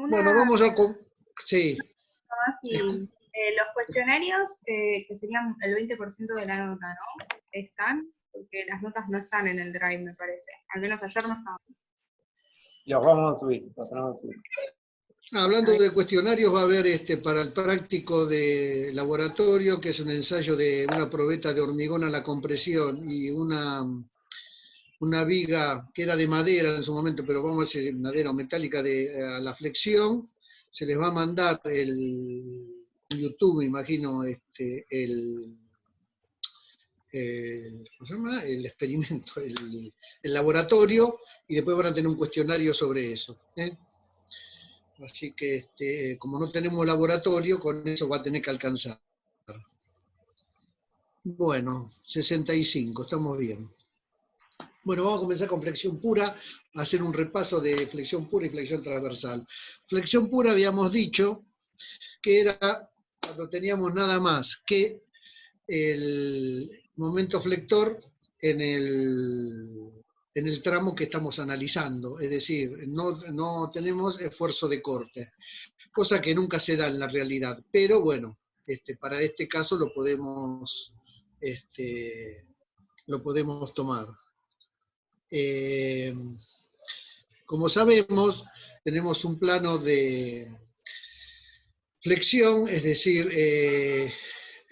Bueno, vamos a... Sí. Así, los cuestionarios, que serían el 20% de la nota, ¿no? Están, porque las notas no están en el Drive, me parece. Al menos ayer no estaban. Los vamos a subir, los vamos a subir. Hablando de cuestionarios, va a haber para el práctico de laboratorio, que es un ensayo de una probeta de hormigón a la compresión y una viga que era de madera en su momento, pero vamos a decir madera o metálica a la flexión. Se les va a mandar el YouTube, me imagino, ¿cómo se llama? El experimento, el laboratorio, y después van a tener un cuestionario sobre eso. Así que, como no tenemos laboratorio, con eso va a tener que alcanzar. Bueno, 65, estamos bien. Bueno, vamos a comenzar con flexión pura, a hacer un repaso de flexión pura y flexión transversal. Flexión pura habíamos dicho que era cuando teníamos nada más que el momento flector en el tramo que estamos analizando, es decir, no tenemos esfuerzo de corte, cosa que nunca se da en la realidad, pero bueno, para este caso lo podemos tomar. Como sabemos, tenemos un plano de flexión, es decir, el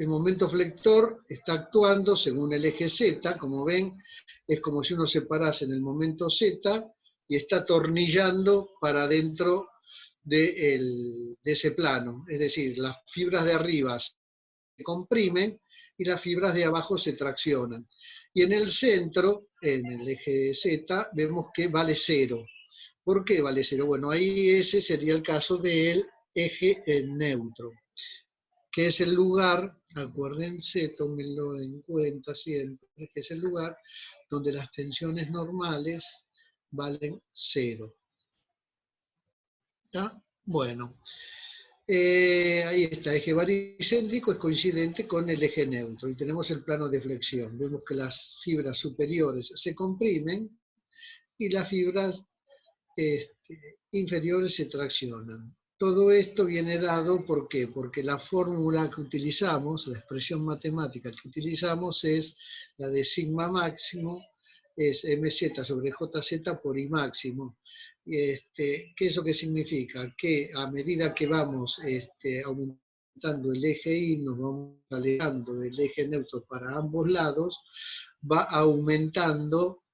momento flector está actuando según el eje Z, como ven, es como si uno se parase en el momento Z y está atornillando para dentro de ese plano, es decir, las fibras de arriba se comprimen y las fibras de abajo se traccionan. Y en el centro, en el eje Z, vemos que vale 0. ¿Por qué vale 0? Bueno, ahí ese sería el caso del eje neutro, que es el lugar, acuérdense, tómenlo en cuenta siempre, que es el lugar donde las tensiones normales valen 0. ¿Está? Bueno. Ahí está, eje baricéntrico es coincidente con el eje neutro y tenemos el plano de flexión. Vemos que las fibras superiores se comprimen y las fibras inferiores se traccionan. Todo esto viene dado, ¿por qué? Porque la fórmula que utilizamos, la expresión matemática que utilizamos es la de sigma máximo, es mz sobre jz por I máximo. ¿Qué es lo que significa? Que a medida que vamos aumentando el eje Y, nos vamos alejando del eje neutro para ambos lados, va aumentando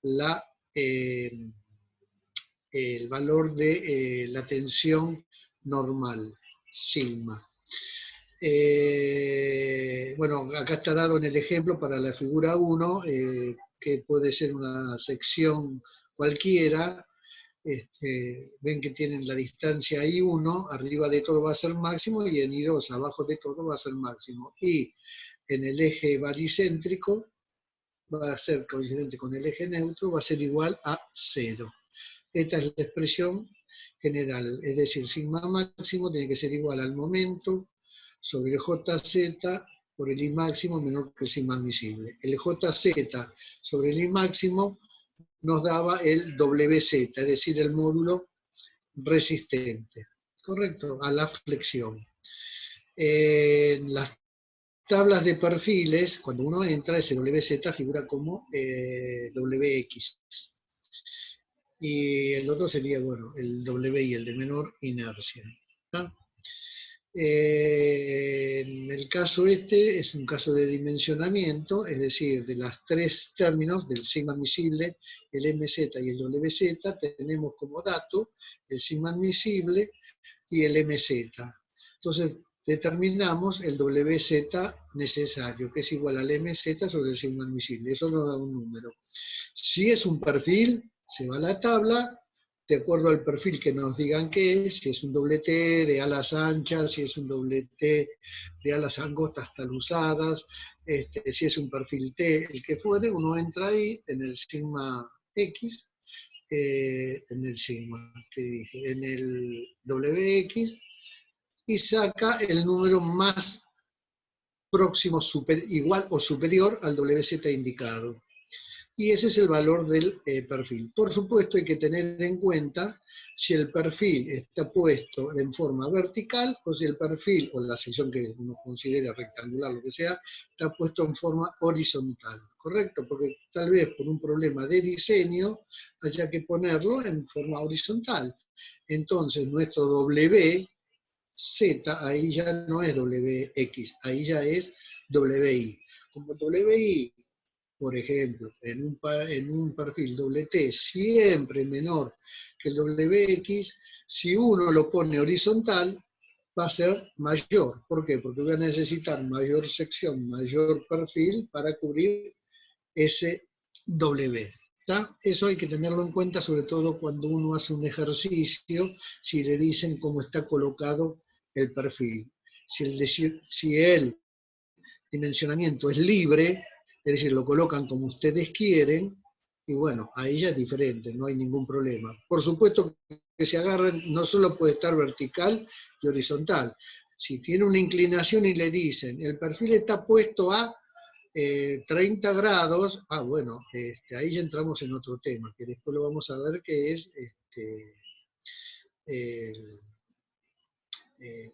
el valor de la tensión normal, sigma. Bueno, acá está dado en el ejemplo para la figura 1, que puede ser una sección cualquiera. Ven que tienen la distancia I1, arriba de todo va a ser máximo, y en I2, abajo de todo va a ser máximo. Y en el eje baricéntrico va a ser coincidente con el eje neutro, va a ser igual a 0. Esta es la expresión general, es decir, sigma máximo tiene que ser igual al momento sobre el JZ por el I máximo menor que el sigma admisible. El JZ sobre el I máximo nos daba el WZ, es decir, el módulo resistente, ¿correcto? A la flexión. En las tablas de perfiles, cuando uno entra, ese WZ figura como WX. Y el otro sería, bueno, el WI, el de menor inercia. ¿Está? En el caso es un caso de dimensionamiento, es decir, de los 3 términos, del sigma admisible, el MZ y el WZ, tenemos como dato el sigma admisible y el MZ. Entonces, determinamos el WZ necesario, que es igual al MZ sobre el sigma admisible. Eso nos da un número. Si es un perfil, se va a la tabla, de acuerdo al perfil que nos digan qué es, si es un doble T de alas anchas, si es un doble T de alas angostas taluzadas, si es un perfil T, el que fuere, uno entra ahí en el sigma X, en el sigma, que dije, en el WX, y saca el número más próximo, igual o superior al WZ indicado. y ese es el valor del perfil. Por supuesto hay que tener en cuenta si el perfil está puesto en forma vertical o si el perfil, o la sección que uno considera rectangular, lo que sea, está puesto en forma horizontal, ¿correcto? Porque tal vez por un problema de diseño haya que ponerlo en forma horizontal. Entonces nuestro W, Z, ahí ya no es WX, ahí ya es WI. Como WI, por ejemplo, en un perfil WT siempre menor que el WX, si uno lo pone horizontal, va a ser mayor. ¿Por qué? Porque voy a necesitar mayor sección, mayor perfil para cubrir ese W. ¿Tá? Eso hay que tenerlo en cuenta, sobre todo cuando uno hace un ejercicio, si le dicen cómo está colocado el perfil. Si el dimensionamiento es libre, es decir, lo colocan como ustedes quieren, y bueno, ahí ya es diferente, no hay ningún problema. Por supuesto que se agarran, no solo puede estar vertical y horizontal. Si tiene una inclinación y le dicen, el perfil está puesto a 30 grados, bueno, ahí ya entramos en otro tema, que después lo vamos a ver, que es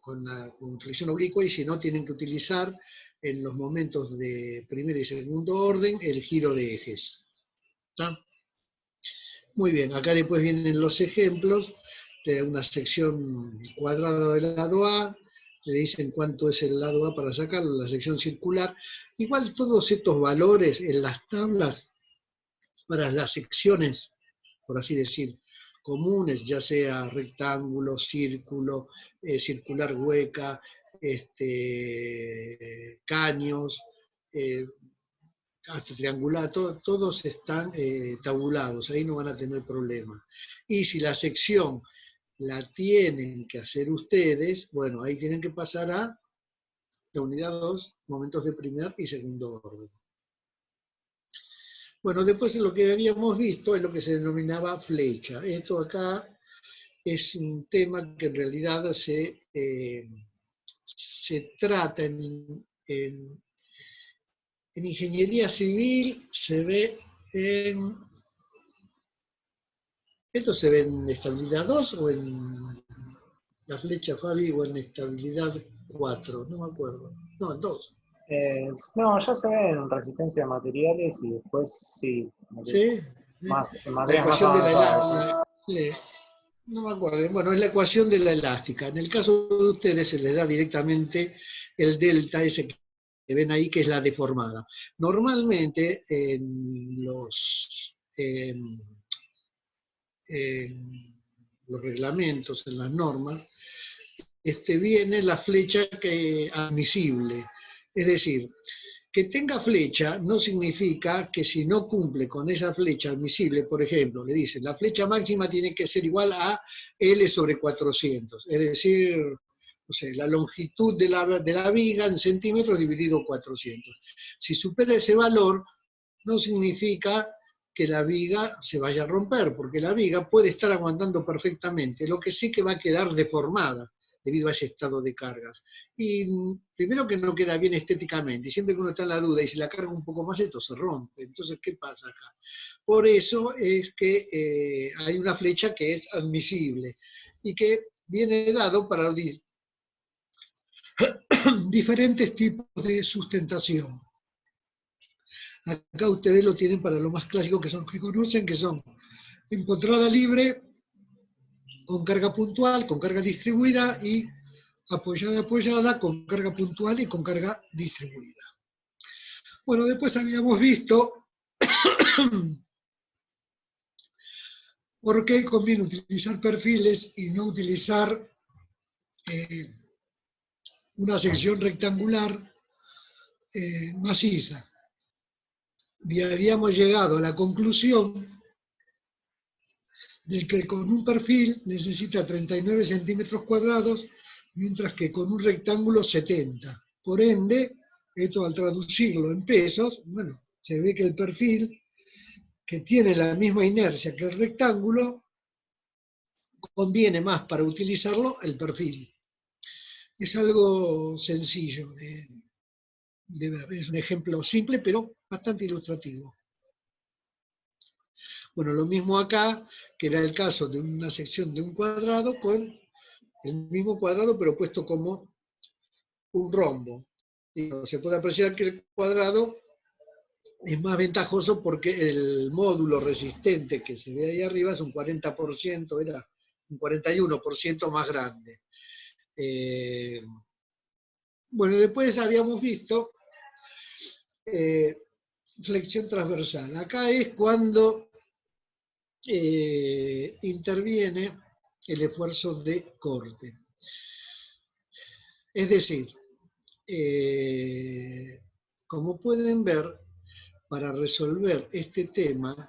con flexión oblicua, y si no, tienen que utilizar en los momentos de primer y segundo orden el giro de ejes. ¿Está? Muy bien, acá después vienen los ejemplos de una sección cuadrada del lado A, le dicen cuánto es el lado A para sacarlo, la sección circular. Igual todos estos valores en las tablas para las secciones, por así decir, comunes, ya sea rectángulo, círculo, circular hueca, caños, hasta triangular, todos están tabulados, ahí no van a tener problema. Y si la sección la tienen que hacer ustedes, bueno, ahí tienen que pasar a la unidad 2, momentos de primer y segundo orden. Bueno, después lo que habíamos visto es lo que se denominaba flecha. Esto acá es un tema que en realidad se trata en ingeniería civil, se ve en... ¿Esto se ve en estabilidad 2 o en la flecha, Fabi, o en estabilidad 4? No me acuerdo. No, en 2. No, ya se ve en resistencia de materiales y después sí, ¿Sí? más, en La materias más ecuación de avanzadas. sí, no me acuerdo. Bueno, es la ecuación de la elástica. En el caso de ustedes se les da directamente el delta, ese que ven ahí, que es la deformada. Normalmente en los reglamentos, en las normas, viene la flecha admisible. Es decir, que tenga flecha no significa que si no cumple con esa flecha admisible, por ejemplo, le dicen, la flecha máxima tiene que ser igual a L sobre 400, es decir, no sé, la longitud de la viga en centímetros dividido 400. Si supera ese valor, no significa que la viga se vaya a romper, porque la viga puede estar aguantando perfectamente, lo que sí que va a quedar deformada debido a ese estado de cargas. Y primero que no queda bien estéticamente, y siempre que uno está en la duda, y si la carga un poco más, esto se rompe. Entonces, ¿qué pasa acá? Por eso es que hay una flecha que es admisible, y que viene dado para los diferentes tipos de sustentación. Acá ustedes lo tienen para lo más clásico, que son los que conocen, que son empotrada libre, con carga puntual, con carga distribuida, y apoyada, con carga puntual y con carga distribuida. Bueno, después habíamos visto por qué conviene utilizar perfiles y no utilizar una sección rectangular maciza. Y habíamos llegado a la conclusión de que con un perfil necesita 39 centímetros cuadrados, mientras que con un rectángulo 70. Por ende, esto al traducirlo en pesos, bueno, se ve que el perfil, que tiene la misma inercia que el rectángulo, conviene más para utilizarlo el perfil. Es algo sencillo de ver, es un ejemplo simple, pero bastante ilustrativo. Bueno, lo mismo acá, que era el caso de una sección de un cuadrado con el mismo cuadrado, pero puesto como un rombo. Y se puede apreciar que el cuadrado es más ventajoso porque el módulo resistente que se ve ahí arriba es un 40%, era un 41% más grande. Bueno, después habíamos visto flexión transversal. Acá es cuando interviene el esfuerzo de corte. Es decir, como pueden ver, para resolver este tema,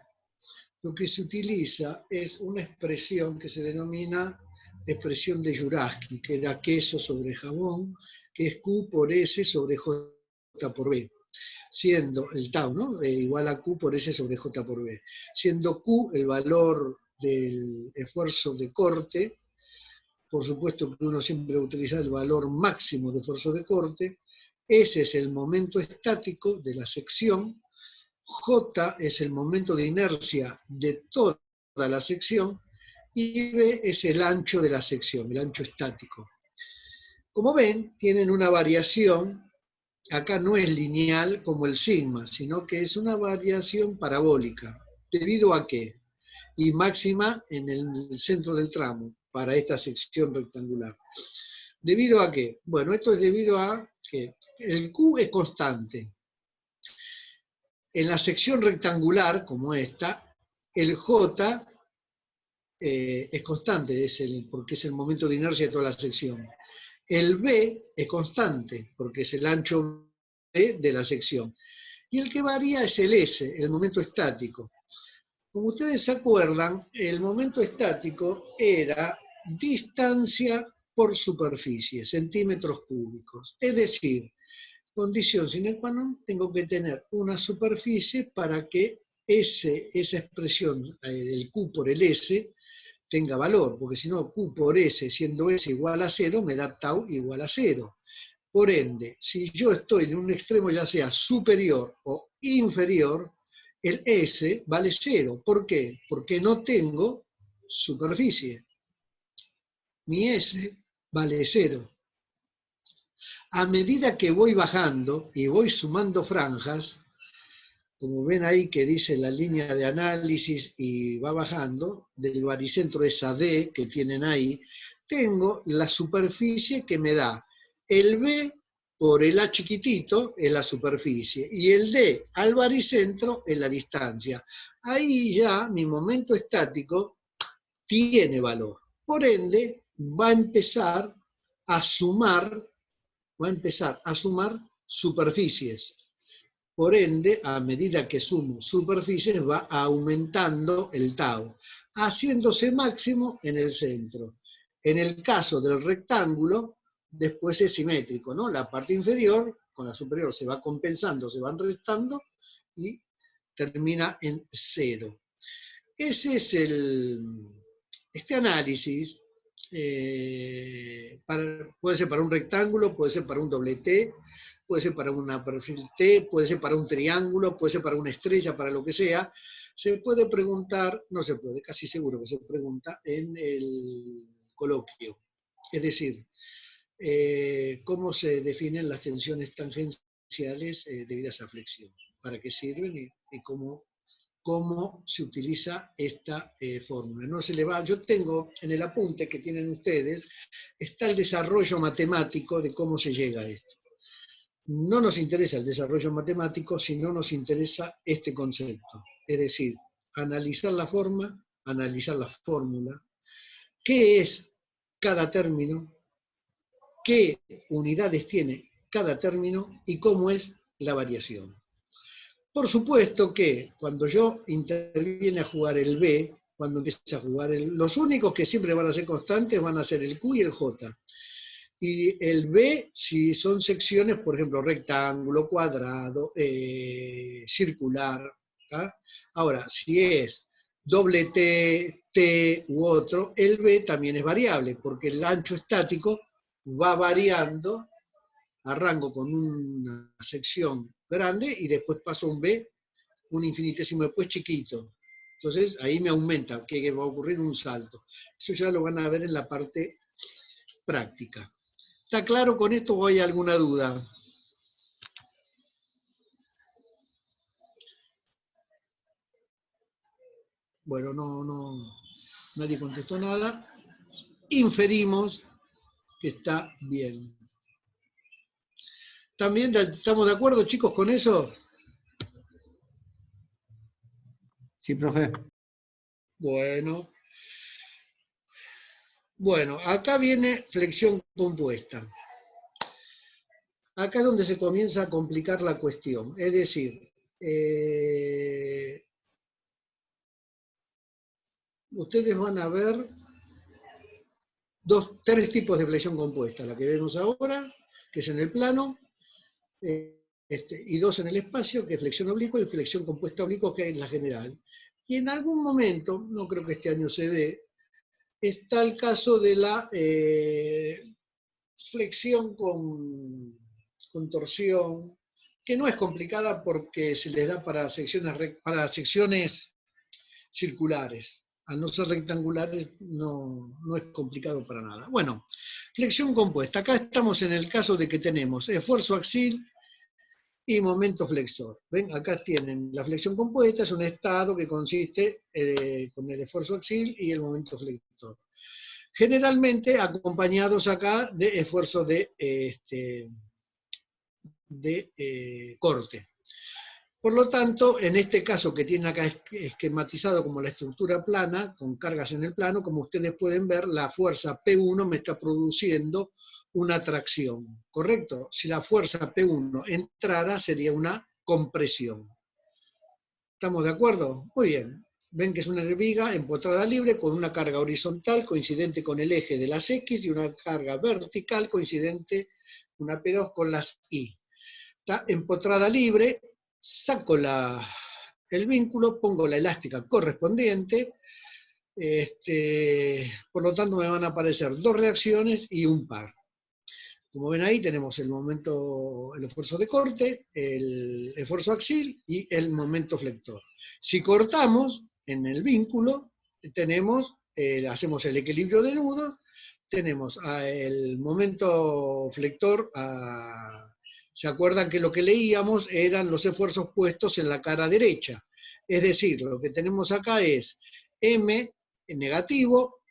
lo que se utiliza es una expresión que se denomina expresión de Jurafsky, que era queso sobre jabón, que es Q por S sobre J por B, siendo el tau, ¿no? Igual a Q por S sobre J por B, siendo Q el valor del esfuerzo de corte. Por supuesto que uno siempre utiliza el valor máximo de esfuerzo de corte. S es el momento estático de la sección. J es el momento de inercia de toda la sección. Y B es el ancho de la sección, el ancho estático. Como ven, tienen una variación. Acá no es lineal como el sigma, sino que es una variación parabólica. ¿Debido a qué? Y máxima en el centro del tramo, para esta sección rectangular. ¿Debido a qué? Bueno, esto es debido a que el Q es constante. En la sección rectangular, como esta, el J es constante, porque es el momento de inercia de toda la sección. El B es constante, porque es el ancho B de la sección. Y el que varía es el S, el momento estático. Como ustedes se acuerdan, el momento estático era distancia por superficie, centímetros cúbicos. Es decir, condición sine qua non, tengo que tener una superficie para que esa expresión del Q por el S tenga valor, porque si no, Q por S, siendo S igual a 0, me da tau igual a 0. Por ende, si yo estoy en un extremo ya sea superior o inferior, el S vale 0. ¿Por qué? Porque no tengo superficie. Mi S vale 0. A medida que voy bajando y voy sumando franjas, como ven ahí que dice la línea de análisis y va bajando, del baricentro esa D que tienen ahí, tengo la superficie que me da el B por el A chiquitito es la superficie y el D al baricentro es la distancia. Ahí ya mi momento estático tiene valor. Por ende, va a empezar a sumar superficies. Por ende, a medida que sumo superficies, va aumentando el tau, haciéndose máximo en el centro. En el caso del rectángulo, después es simétrico, ¿no? La parte inferior con la superior se va compensando, se van restando y termina en 0. Ese es este análisis. Puede ser para un rectángulo, puede ser para un doble T, puede ser para una perfil T, puede ser para un triángulo, puede ser para una estrella, para lo que sea. Se puede preguntar, no se puede, casi seguro que se pregunta en el coloquio. Es decir, cómo se definen las tensiones tangenciales debidas a flexión, para qué sirven y cómo se utiliza esta fórmula. No se le va, yo tengo en el apunte que tienen ustedes, está el desarrollo matemático de cómo se llega a esto. No nos interesa el desarrollo matemático, sino nos interesa este concepto. Es decir, analizar la forma, analizar la fórmula, qué es cada término, qué unidades tiene cada término y cómo es la variación. Por supuesto que cuando yo interviene a jugar el B, cuando empieza a jugar los únicos que siempre van a ser constantes van a ser el Q y el J. Y el B, si son secciones, por ejemplo, rectángulo, cuadrado, circular. ¿tá? Ahora, si es doble T, T u otro, el B también es variable, porque el ancho estático va variando. Arranco con una sección grande y después paso a un B, un infinitésimo después chiquito. Entonces ahí me aumenta, que va a ocurrir un salto. Eso ya lo van a ver en la parte práctica. ¿Está claro con esto o hay alguna duda? Bueno, nadie contestó nada. Inferimos que está bien. ¿También estamos de acuerdo, chicos, con eso? Sí, profe. Bueno. Bueno, acá viene flexión compuesta. Acá es donde se comienza a complicar la cuestión. Es decir, ustedes van a ver tres tipos de flexión compuesta. La que vemos ahora, que es en el plano, y dos en el espacio, que es flexión oblicua, y flexión compuesta oblicua, que es la general. Y en algún momento, no creo que este año se dé, está el caso de la flexión con torsión, que no es complicada porque se les da para secciones circulares. Al no ser rectangulares no es complicado para nada. Bueno, flexión compuesta. Acá estamos en el caso de que tenemos esfuerzo axil y momento flexor. ¿Ven? Acá tienen la flexión compuesta, es un estado que consiste con el esfuerzo axil y el momento flexor. Generalmente acompañados acá de esfuerzo de corte. Por lo tanto, en este caso que tiene acá esquematizado como la estructura plana, con cargas en el plano, como ustedes pueden ver, la fuerza P1 me está produciendo una tracción, ¿correcto? Si la fuerza P1 entrara, sería una compresión. ¿Estamos de acuerdo? Muy bien. Ven que es una viga empotrada libre con una carga horizontal coincidente con el eje de las X y una carga vertical coincidente, una P2 con las Y. Está empotrada libre, saco el vínculo, pongo la elástica correspondiente, por lo tanto me van a aparecer dos reacciones y un par. Como ven ahí tenemos el esfuerzo de corte, el esfuerzo axil y el momento flector. Si cortamos en el vínculo, hacemos el equilibrio de nudos, tenemos el momento flector, ¿se acuerdan que lo que leíamos eran los esfuerzos puestos en la cara derecha? Es decir, lo que tenemos acá es M negativo,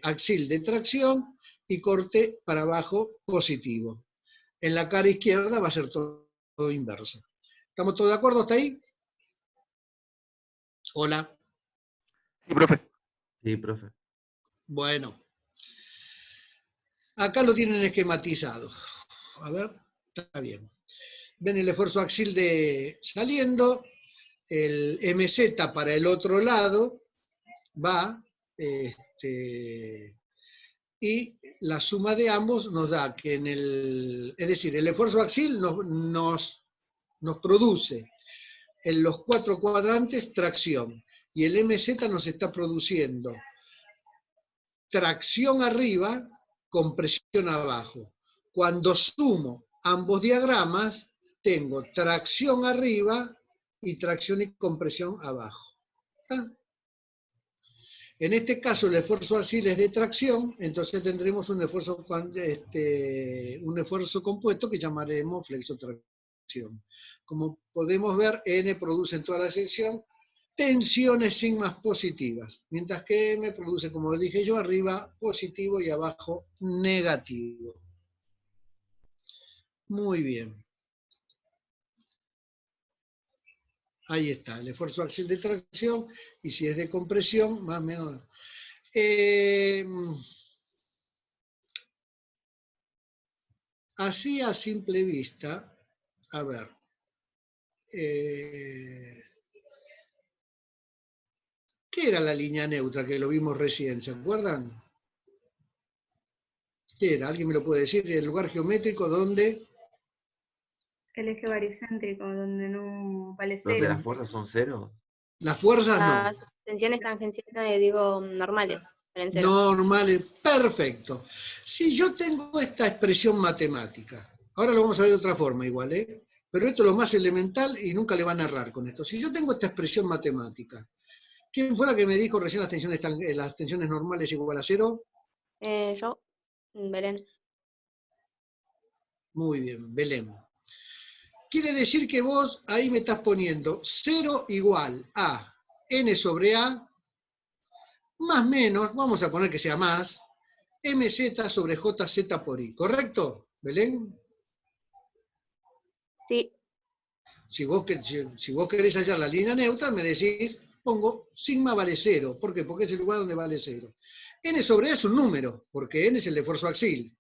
axil de tracción, y corte para abajo positivo. En la cara izquierda va a ser todo inverso. ¿Estamos todos de acuerdo hasta ahí? Hola. Sí, profe. Sí, profe. Bueno. Acá lo tienen esquematizado. A ver, está bien. Ven el esfuerzo axil saliendo, el MZ para el otro lado va, y la suma de ambos nos da que es decir, el esfuerzo axil nos produce en los cuatro cuadrantes tracción, y el MZ nos está produciendo tracción arriba, compresión abajo. Cuando sumo ambos diagramas, tengo tracción arriba y tracción y compresión abajo. ¿Ah? En este caso el esfuerzo axil es de tracción, entonces tendremos un esfuerzo compuesto que llamaremos flexotracción. Como podemos ver, N produce en toda la sección tensiones sigmas positivas, mientras que M produce, como dije yo, arriba positivo y abajo negativo. Muy bien. Ahí está, el esfuerzo axil de tracción, y si es de compresión, más o menos. Así a simple vista, a ver, ¿qué era la línea neutra que lo vimos recién? ¿Se acuerdan? ¿Qué era? ¿Alguien me lo puede decir? El lugar geométrico donde... El eje baricéntrico, donde no vale ¿Donde cero. las fuerzas son cero? Las fuerzas no. Las tensiones tangenciales, normales. En cero. Normales, perfecto. Si yo tengo esta expresión matemática, ahora lo vamos a ver de otra forma igual, pero esto es lo más elemental y nunca le van a errar con esto. Si yo tengo esta expresión matemática, ¿Quién fue la que me dijo recién las tensiones normales igual a 0? Yo, Belén. Muy bien, Belén. Quiere decir que vos ahí me estás poniendo 0 igual a n sobre a, más menos, vamos a poner que sea más, mz sobre jz por i. ¿Correcto, Belén? Sí, Si vos querés hallar la línea neutra, me decís, pongo sigma vale 0. ¿Por qué? Porque es el lugar donde vale 0. N sobre A es un número, porque N es el esfuerzo axil.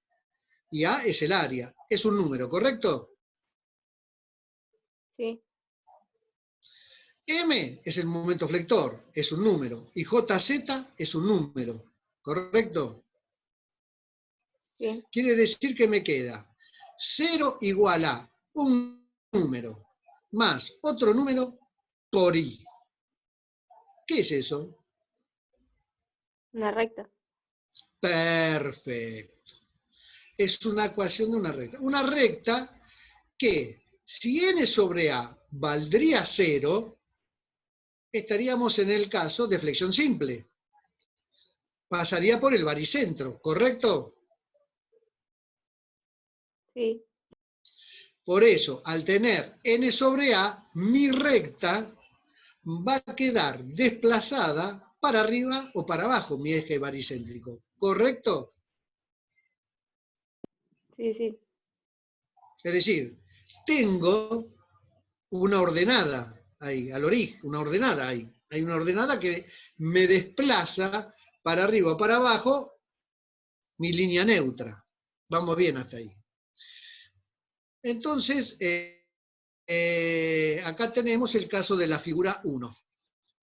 Y A es el área. Es un número, ¿correcto? sí, M es el momento flector, es un número. Y JZ es un número, ¿correcto? sí. Quiere decir que me queda 0 igual a un número más otro número por I. ¿Qué es eso? Una recta. Perfecto. Es una ecuación de una recta. Una recta que, si n sobre a valdría 0, estaríamos en el caso de flexión simple. Pasaría por el baricentro, ¿correcto? Sí, Por eso, al tener n sobre a, mi recta va a quedar desplazada para arriba o para abajo, mi eje baricéntrico, ¿correcto? sí, sí. Es decir, tengo una ordenada ahí, al origen, una ordenada ahí. Hay una ordenada que me desplaza para arriba o para abajo mi línea neutra. Vamos bien hasta ahí. Entonces, acá tenemos el caso de la figura 1.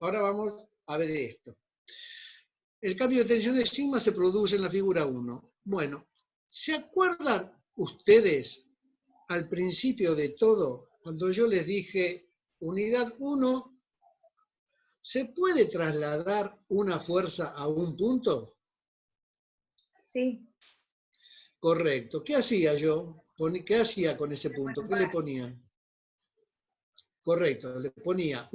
Ahora vamos a ver esto. El cambio de tensión de sigma se produce en la figura 1. Bueno, ¿se acuerdan ustedes al principio de todo, cuando yo les dije unidad 1, ¿se puede trasladar una fuerza a un punto? Sí, Correcto. ¿Qué hacía yo? ¿Qué hacía con ese punto? ¿Qué le ponía? Correcto, le ponía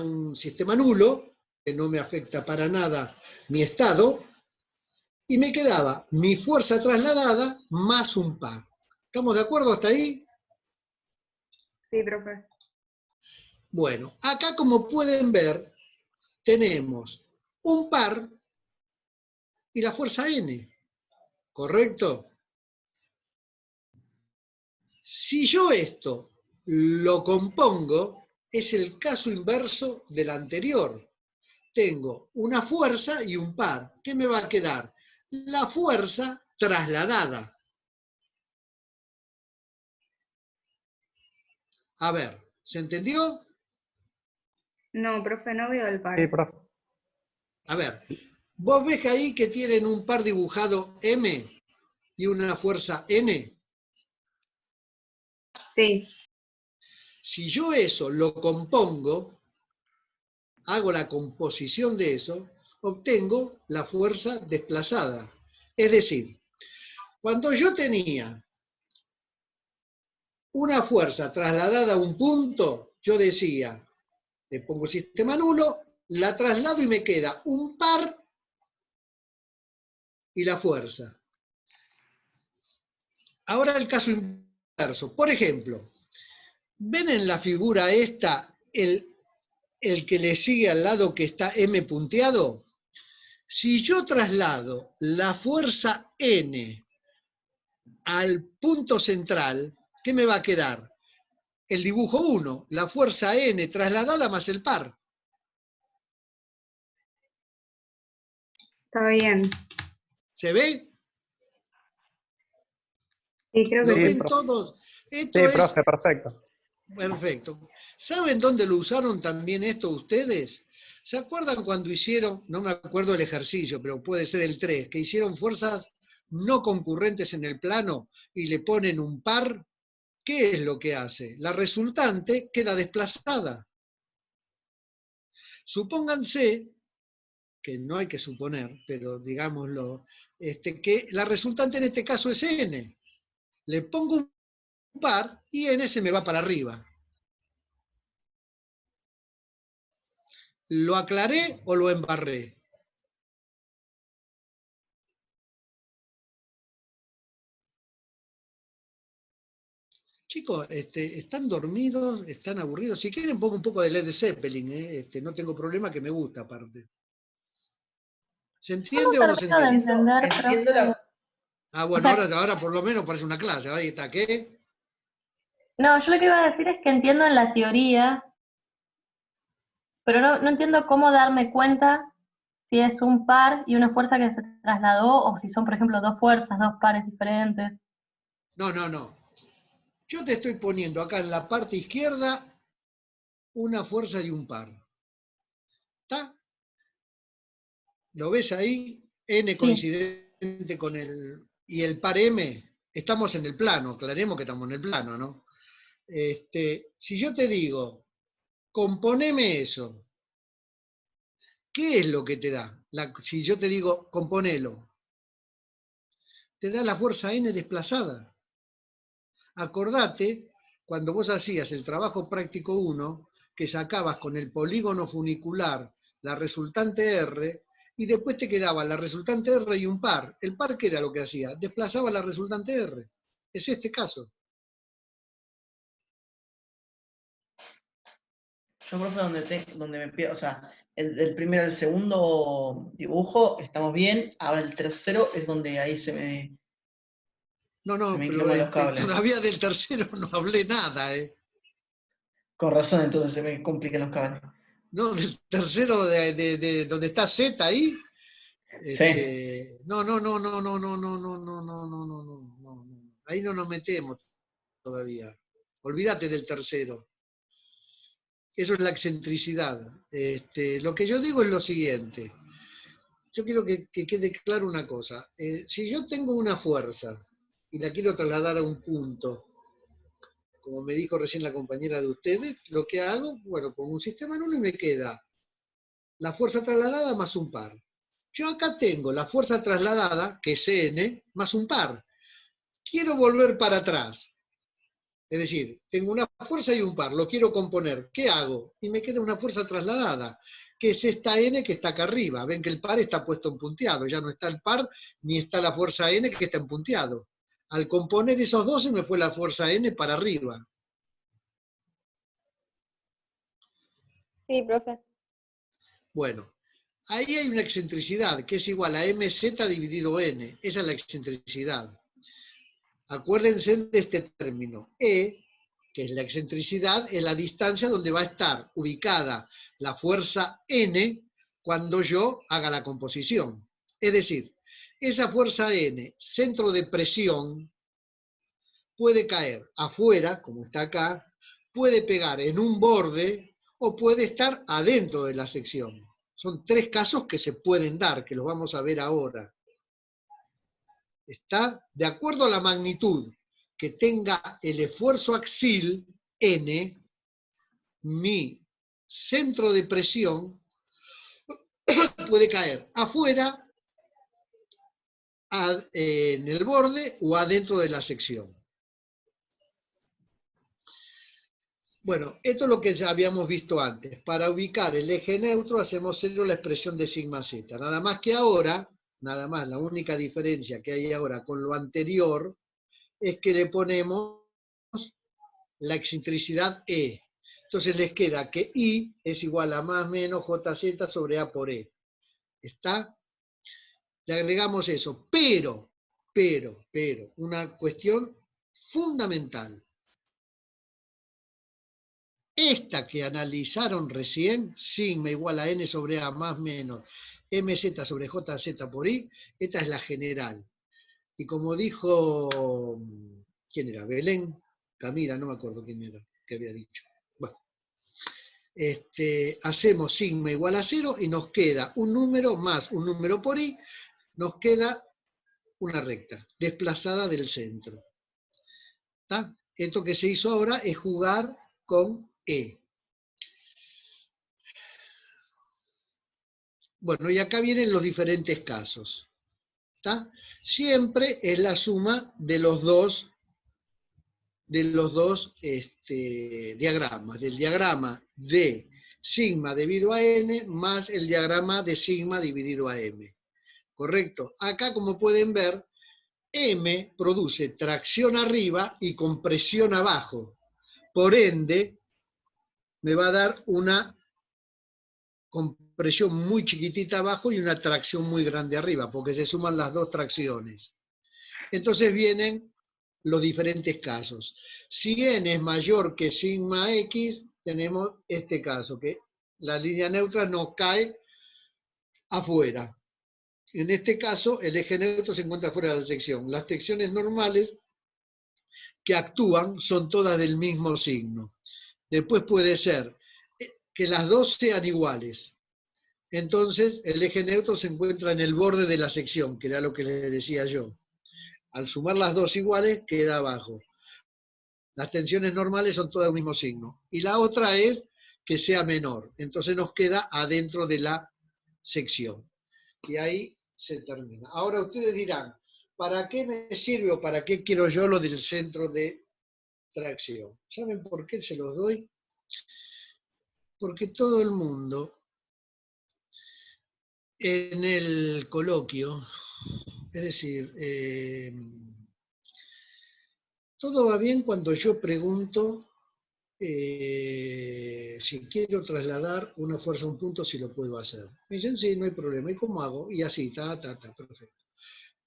un sistema nulo, que no me afecta para nada mi estado, y me quedaba mi fuerza trasladada más un par. ¿Estamos de acuerdo hasta ahí? sí, profe. Bueno, acá como pueden ver, tenemos un par y la fuerza N, ¿correcto? Si yo esto lo compongo, es el caso inverso del anterior. Tengo una fuerza y un par. ¿Qué me va a quedar? La fuerza trasladada. A ver, ¿se entendió? No, profe, no veo el par. Sí, profe. A ver, ¿vos ves que ahí que tienen un par dibujado M y una fuerza N? Sí, Si yo eso lo compongo, hago la composición de eso, obtengo la fuerza desplazada. Es decir, cuando yo tenía una fuerza trasladada a un punto, yo decía, le pongo el sistema nulo, la traslado y me queda un par y la fuerza. Ahora el caso inverso. Por ejemplo, ¿ven en la figura esta el que le sigue al lado que está M punteado? Si yo traslado la fuerza N al punto central, ¿qué me va a quedar? El dibujo 1, la fuerza N trasladada más el par. está bien. ¿Se ve? Sí, creo ¿Lo que Sí, ven sí. profe. todos? Esto Sí, es profe, perfecto. perfecto. ¿Saben dónde lo usaron también esto ustedes? ¿Se acuerdan cuando hicieron, no me acuerdo el ejercicio, pero puede ser el 3, que hicieron fuerzas no concurrentes en el plano y le ponen un par? ¿Qué es lo que hace? La resultante queda desplazada. Supónganse, que no hay que suponer, pero digámoslo, que la resultante en este caso es N. Le pongo un par y N se me va para arriba. ¿Lo aclaré o lo embarré? Chicos, están dormidos, están aburridos. Si quieren pongo un poco de Led Zeppelin, no tengo problema, que me gusta aparte. ¿Se entiende o no se termino de entiende? entender, Entiendo profe. la... Ah, O bueno, sea, ahora por lo menos parece una clase. Ahí está, ¿qué? no, yo lo que iba a decir es que entiendo en la teoría, pero no entiendo cómo darme cuenta si es un par y una fuerza que se trasladó, o si son, por ejemplo, dos fuerzas, dos pares diferentes. No. Yo te estoy poniendo acá en la parte izquierda una fuerza y un par. ¿Está? ¿Lo ves ahí? N Sí, coincidente con el... Y el par M, estamos en el plano, aclaremos que estamos en el plano, ¿no? Si yo te digo, componeme eso, ¿qué es lo que te da? Si yo te digo, componelo, te da la fuerza N desplazada. Acordate, cuando vos hacías el trabajo práctico 1, que sacabas con el polígono funicular la resultante R, y después te quedaba la resultante R y un par. ¿El par qué era lo que hacía? Desplazaba la resultante R. Es este caso. Yo, profe, donde me pierdo, o sea, el primero, el segundo dibujo, estamos bien. Ahora el tercero es donde ahí se me No, pero encloman los cables. todavía del tercero no hablé nada, ¿eh? Con razón, entonces se me complican los cables. No, del tercero de donde está Z ahí. Sí. No. Ahí no nos metemos todavía. Olvídate del tercero. Eso es la excentricidad. Lo que yo digo es lo siguiente. Yo quiero que quede claro una cosa. Si yo tengo una fuerza y la quiero trasladar a un punto, como me dijo recién la compañera de ustedes, lo que hago, bueno, pongo un sistema nulo y me queda la fuerza trasladada más un par. Yo acá tengo la fuerza trasladada, que es N, más un par. Quiero volver para atrás. Es decir, tengo una fuerza y un par, lo quiero componer. ¿Qué hago? Y me queda una fuerza trasladada, que es esta N que está acá arriba. Ven que el par está puesto en punteado, ya no está el par, ni está la fuerza N que está en punteado. Al componer esos dos se me fue la fuerza N para arriba. Sí, profe. Bueno, ahí hay una excentricidad, que es igual a mz dividido n. Esa es la excentricidad. Acuérdense de este término. E, que es la excentricidad, es la distancia donde va a estar ubicada la fuerza n cuando yo haga la composición. Es decir, esa fuerza n, centro de presión, puede caer afuera, como está acá, puede pegar en un borde o puede estar adentro de la sección. Son tres casos que se pueden dar, que los vamos a ver ahora. ¿Está? De acuerdo a la magnitud que tenga el esfuerzo axil, N, mi centro de presión puede caer afuera, en el borde o adentro de la sección. Bueno, esto es lo que ya habíamos visto antes. Para ubicar el eje neutro hacemos cero la expresión de sigma z. Nada más que ahora, nada más, la única diferencia que hay ahora con lo anterior es que le ponemos la excentricidad E. Entonces les queda que I es igual a más menos JZ sobre A por E. ¿Está? Le agregamos eso. Pero, una cuestión fundamental. Esta que analizaron recién, sigma igual a n sobre a más menos mz sobre jz por i, esta es la general. Y como dijo, ¿quién era? Belén, Camila, no me acuerdo quién era, que había dicho. Bueno, hacemos sigma igual a 0 y nos queda un número más un número por i, nos queda una recta, desplazada del centro. ¿Está? Esto que se hizo ahora es jugar con E. Bueno, y acá vienen los diferentes casos. ¿Está? Siempre es la suma de los dos diagramas. Del diagrama de sigma debido a n más el diagrama de sigma dividido a m. ¿Correcto? Acá, como pueden ver, m produce tracción arriba y compresión abajo. Por ende, me va a dar una compresión muy chiquitita abajo y una tracción muy grande arriba, porque se suman las dos tracciones. Entonces vienen los diferentes casos. Si n es mayor que sigma x, tenemos este caso, que la línea neutra nos cae afuera. En este caso, el eje neutro se encuentra fuera de la sección. Las secciones normales que actúan son todas del mismo signo. Después puede ser que las dos sean iguales. Entonces, el eje neutro se encuentra en el borde de la sección, que era lo que les decía yo. Al sumar las dos iguales, queda abajo. Las tensiones normales son todas del mismo signo. Y la otra es que sea menor. Entonces nos queda adentro de la sección. Y ahí se termina. Ahora ustedes dirán, ¿para qué me sirve o para qué quiero yo lo del centro de tracción? ¿Saben por qué se los doy? Porque todo el mundo en el coloquio, es decir, todo va bien cuando yo pregunto si quiero trasladar una fuerza a un punto, si lo puedo hacer. Me dicen, sí, no hay problema. ¿Y cómo hago? Y así, perfecto.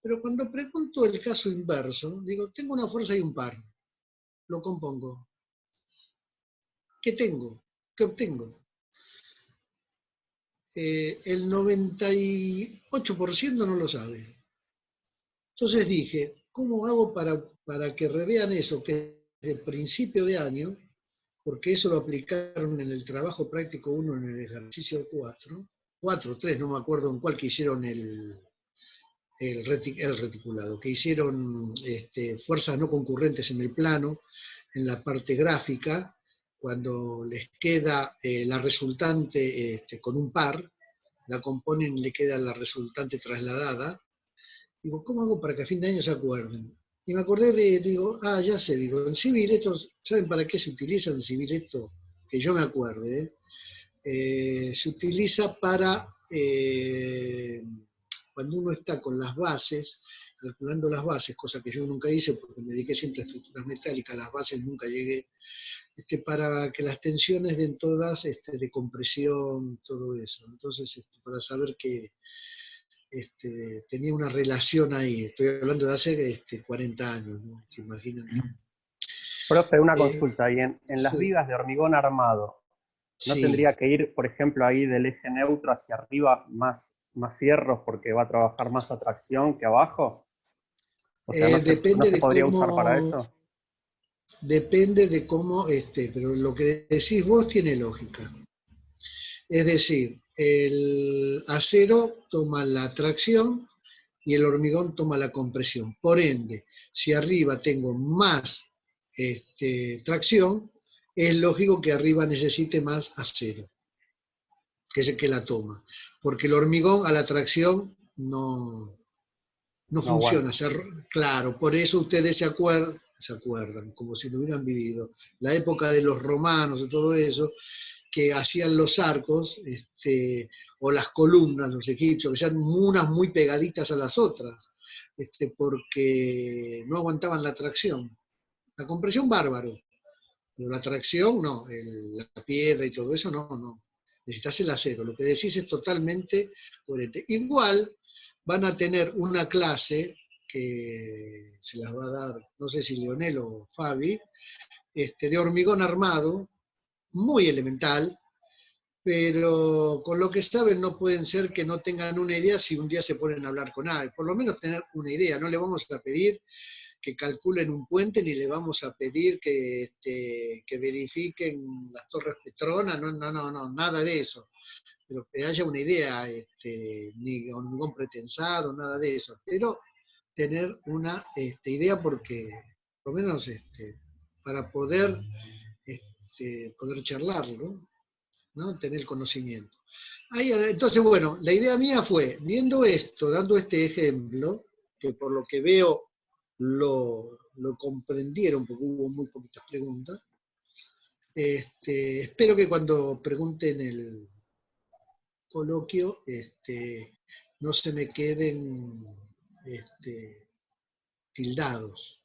Pero cuando pregunto el caso inverso, digo, tengo una fuerza y un par. Lo compongo. ¿Qué tengo? ¿Qué obtengo? El 98% no lo sabe. Entonces dije, ¿cómo hago para que revean eso? Que desde principio de año, porque eso lo aplicaron en el trabajo práctico 1 en el ejercicio 4 o 3, no me acuerdo en cuál, que hicieron el reticulado, que hicieron fuerzas no concurrentes en el plano, en la parte gráfica, cuando les queda la resultante con un par, la componen y le queda la resultante trasladada. Digo, ¿cómo hago para que a fin de año se acuerden? Y me acordé digo, ya sé, digo, en civil esto, ¿saben para qué se utiliza en civil esto? Que yo me acuerde, se utiliza para, cuando uno está con las bases, calculando las bases, cosa que yo nunca hice porque me dediqué siempre a estructuras metálicas, las bases nunca llegué, para que las tensiones den todas de compresión, todo eso. Entonces, para saber que tenía una relación ahí. Estoy hablando de hace 40 años, ¿no? ¿Se imaginan? Profe, una consulta. Y en las sí. vigas de hormigón armado, ¿no Sí. tendría que ir, por ejemplo, ahí del eje neutro hacia arriba más fierros porque va a trabajar más a tracción que abajo? O sea, ¿no se podría usar para eso? Depende de cómo pero lo que decís vos tiene lógica. Es decir, el acero toma la tracción y el hormigón toma la compresión. Por ende, si arriba tengo más tracción, es lógico que arriba necesite más acero, que es el que la toma. Porque el hormigón a la tracción no funciona. Claro, por eso ustedes se acuerdan, como si lo hubieran vivido, la época de los romanos y todo eso, que hacían los arcos, o las columnas, los egipcios, que sean unas muy pegaditas a las otras, porque no aguantaban la tracción. La compresión, bárbaro, pero la tracción, no, la piedra y todo eso, no. Necesitas el acero. Lo que decís es totalmente coherente. Igual van a tener una clase que se las va a dar, no sé si Leonel o Fabi, de hormigón armado, muy elemental, pero con lo que saben no pueden ser que no tengan una idea si un día se ponen a hablar con alguien. Por lo menos tener una idea. No le vamos a pedir que calculen un puente, ni le vamos a pedir que verifiquen las torres Petronas, no, nada de eso. Pero que haya una idea, ni hormigón pretensado, nada de eso. Pero tener una idea porque, por lo menos, para poder charlarlo, ¿no? Tener conocimiento. Entonces, bueno, la idea mía fue, viendo esto, dando este ejemplo, que por lo que veo lo comprendieron, porque hubo muy poquitas preguntas, Espero que cuando pregunten el coloquio no se me queden tildados.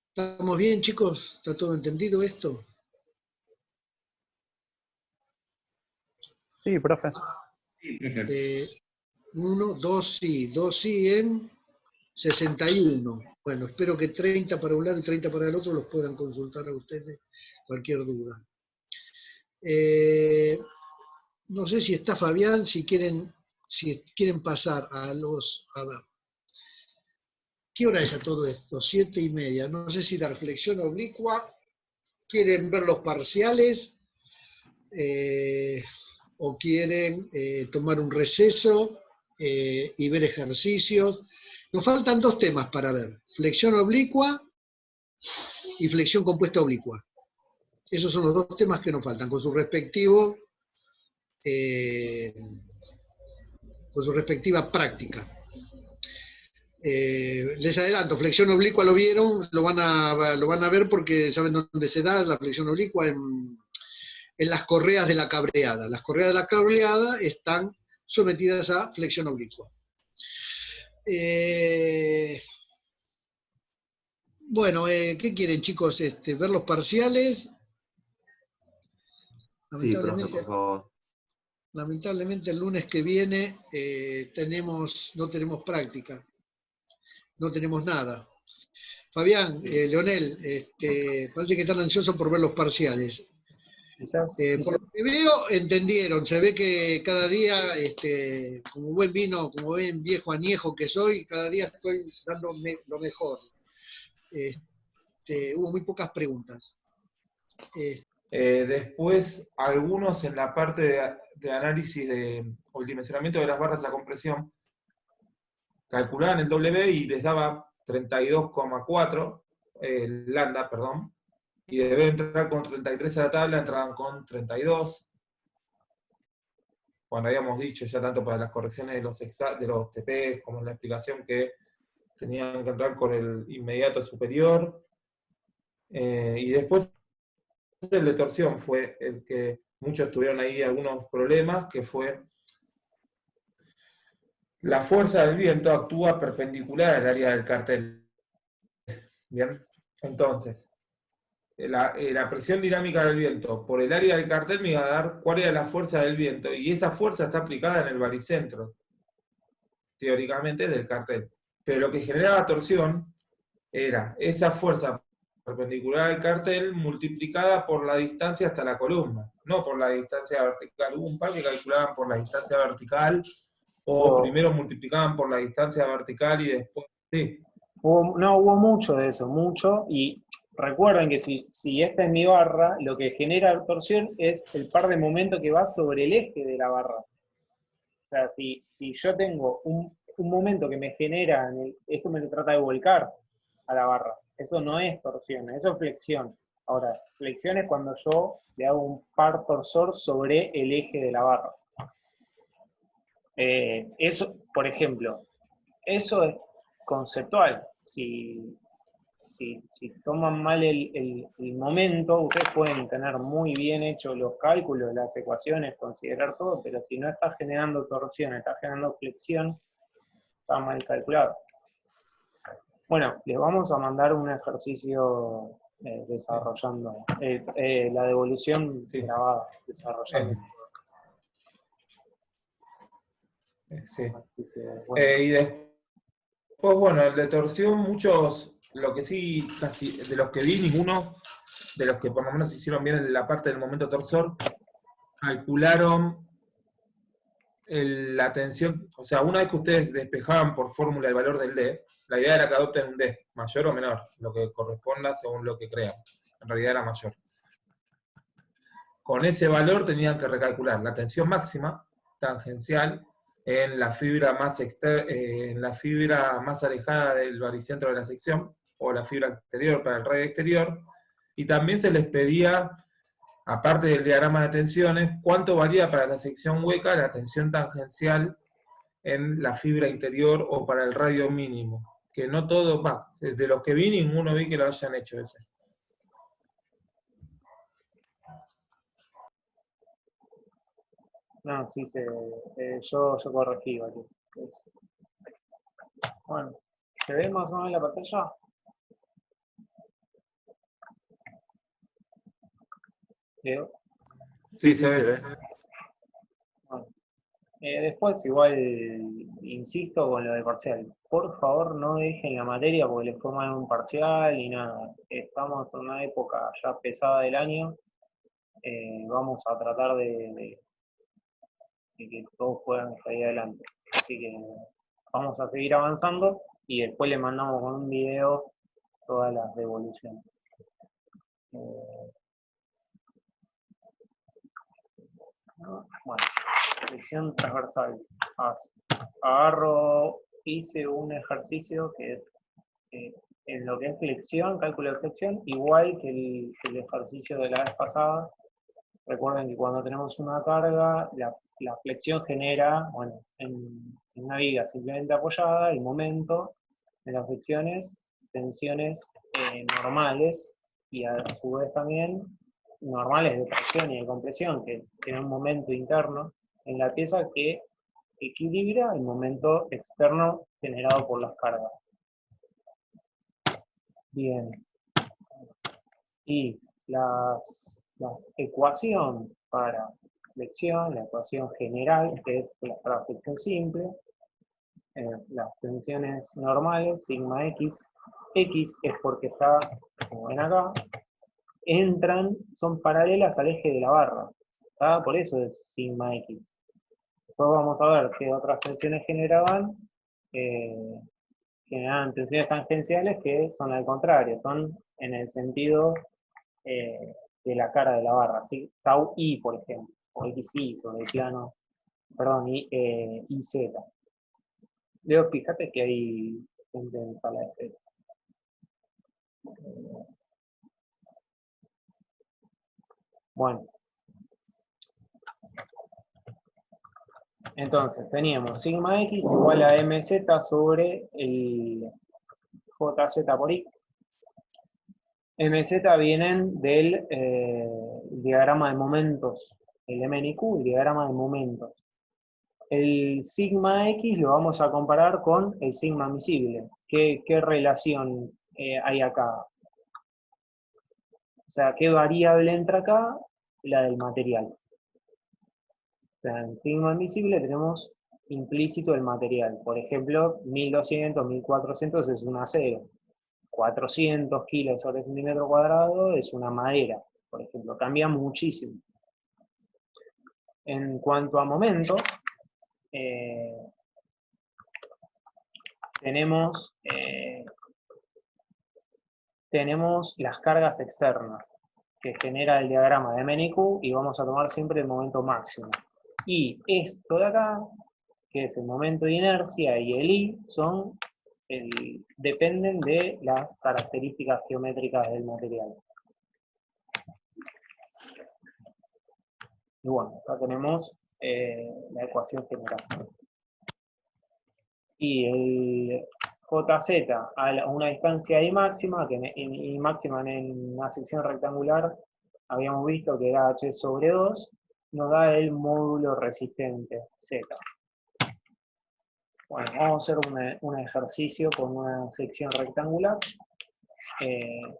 ¿Estamos bien, chicos? ¿Está todo entendido esto? Sí, profe. 1, 2 sí en 61. Bueno, espero que 30 para un lado y 30 para el otro los puedan consultar a ustedes cualquier duda. No sé si está Fabián, si quieren pasar a ver. ¿Qué hora es a todo esto? 7:30. No sé si la reflexión oblicua, quieren ver los parciales o quieren tomar un receso y ver ejercicios. Nos faltan 2 temas para ver, flexión oblicua y flexión compuesta oblicua. Esos son los 2 temas que nos faltan, con su respectiva práctica. Les adelanto, flexión oblicua lo vieron, lo van a ver porque saben dónde se da la flexión oblicua, en las correas de la cabreada. Las correas de la cabreada están sometidas a flexión oblicua. Bueno, ¿qué quieren, chicos? ¿Ver los parciales? Lamentablemente, sí, profe, por favor. Lamentablemente el lunes que viene no tenemos práctica. No tenemos nada. Fabián, Leonel, parece que están ansiosos por ver los parciales. Por lo que veo, entendieron. Se ve que cada día, como buen vino, como buen viejo añejo que soy, cada día estoy dando lo mejor. Hubo muy pocas preguntas. Después, algunos en la parte de análisis o el dimensionamiento de las barras a compresión, calculaban el W y les daba 32,4, lambda, perdón, y debe entrar con 33 a la tabla, entraban con 32. Cuando habíamos dicho ya tanto para las correcciones de los TP como en la explicación que tenían que entrar con el inmediato superior. Y después el de torsión fue el que muchos tuvieron ahí algunos problemas, que fue la fuerza del viento actúa perpendicular al área del cartel. Bien, entonces, la presión dinámica del viento por el área del cartel me iba a dar cuál era la fuerza del viento, y esa fuerza está aplicada en el baricentro, teóricamente, del cartel. Pero lo que generaba torsión era esa fuerza perpendicular al cartel multiplicada por la distancia hasta la columna, no por la distancia vertical. Hubo un par que calculaban por la distancia vertical, o primero multiplicaban por la distancia vertical y después... Sí. Hubo mucho de eso, mucho, y recuerden que si esta es mi barra, lo que genera torsión es el par de momentos que va sobre el eje de la barra. O sea, si yo tengo un momento que me genera, esto me trata de volcar a la barra, eso no es torsión, eso es flexión. Ahora, flexión es cuando yo le hago un par torsor sobre el eje de la barra. Eso, por ejemplo, eso es conceptual. Si toman mal el momento, ustedes pueden tener muy bien hechos los cálculos, las ecuaciones, considerar todo, pero si no está generando torsión, está generando flexión, está mal calculado. Bueno, les vamos a mandar un ejercicio desarrollando, la devolución grabada, desarrollando. Sí. Y después, bueno, el de torsión, muchos, lo que sí, casi, de los que vi, ninguno, de los que por lo menos hicieron bien en la parte del momento torsor, calcularon la tensión, o sea, una vez que ustedes despejaban por fórmula el valor del D, la idea era que adopten un D, mayor o menor, lo que corresponda según lo que crean. En realidad era mayor. Con ese valor tenían que recalcular la tensión máxima, tangencial, en la fibra más alejada del baricentro de la sección, o la fibra exterior para el radio exterior, y también se les pedía, aparte del diagrama de tensiones, cuánto varía para la sección hueca la tensión tangencial en la fibra interior o para el radio mínimo. Que no todo, de los que vi, ninguno vi que lo hayan hecho ese. No, sí, yo corregí, aquí. Bueno, ¿se ve más o menos la pantalla? ¿Leo? Sí, se ve. Bueno. Después igual insisto con lo de parcial. Por favor no dejen la materia porque les forman un parcial y nada. Estamos en una época ya pesada del año. Vamos a tratar de que todos puedan salir adelante. Así que vamos a seguir avanzando y después le mandamos con un video todas las devoluciones. Bueno, sección transversal. Hice un ejercicio que es en lo que es flexión, cálculo de flexión, igual que el ejercicio de la vez pasada. Recuerden que cuando tenemos una carga, la flexión genera, bueno, en una viga simplemente apoyada, el momento de las flexiones, tensiones normales y a su vez también normales de tracción y de compresión, que tienen un momento interno en la pieza que equilibra el momento externo generado por las cargas. Bien. Y las ecuación para flexión, la ecuación general, que es para flexión simple, las tensiones normales, sigma x, x es porque está, como ven acá, son paralelas al eje de la barra, ¿tá? Por eso es sigma x. Después vamos a ver qué otras tensiones generaban tensiones tangenciales que son al contrario, son en el sentido de la cara de la barra, ¿sí? Tau I, por ejemplo, o XI sobre el plano, perdón, IZ. Leo, fíjate que hay gente en sala de espera. Bueno. Entonces, teníamos sigma X igual a MZ sobre el JZ por I. MZ vienen del diagrama de momentos, el MNQ, el diagrama de momentos. El sigma X lo vamos a comparar con el sigma miscible. ¿Qué relación hay acá? O sea, ¿qué variable entra acá? La del material. O sea, en sigma miscible tenemos implícito el material. Por ejemplo, 1200, 1400 es un acero. 400 kilos sobre centímetro cuadrado es una madera, por ejemplo. Cambia muchísimo. En cuanto a momentos, tenemos las cargas externas que genera el diagrama de MNQ y vamos a tomar siempre el momento máximo. Y esto de acá, que es el momento de inercia, y el I, dependen de las características geométricas del material. Y bueno, acá tenemos la ecuación general. Y el JZ a una distancia I máxima, que I máxima en una sección rectangular habíamos visto que era H sobre 2, nos da el módulo resistente Z. Bueno, vamos a hacer un ejercicio con una sección rectangular.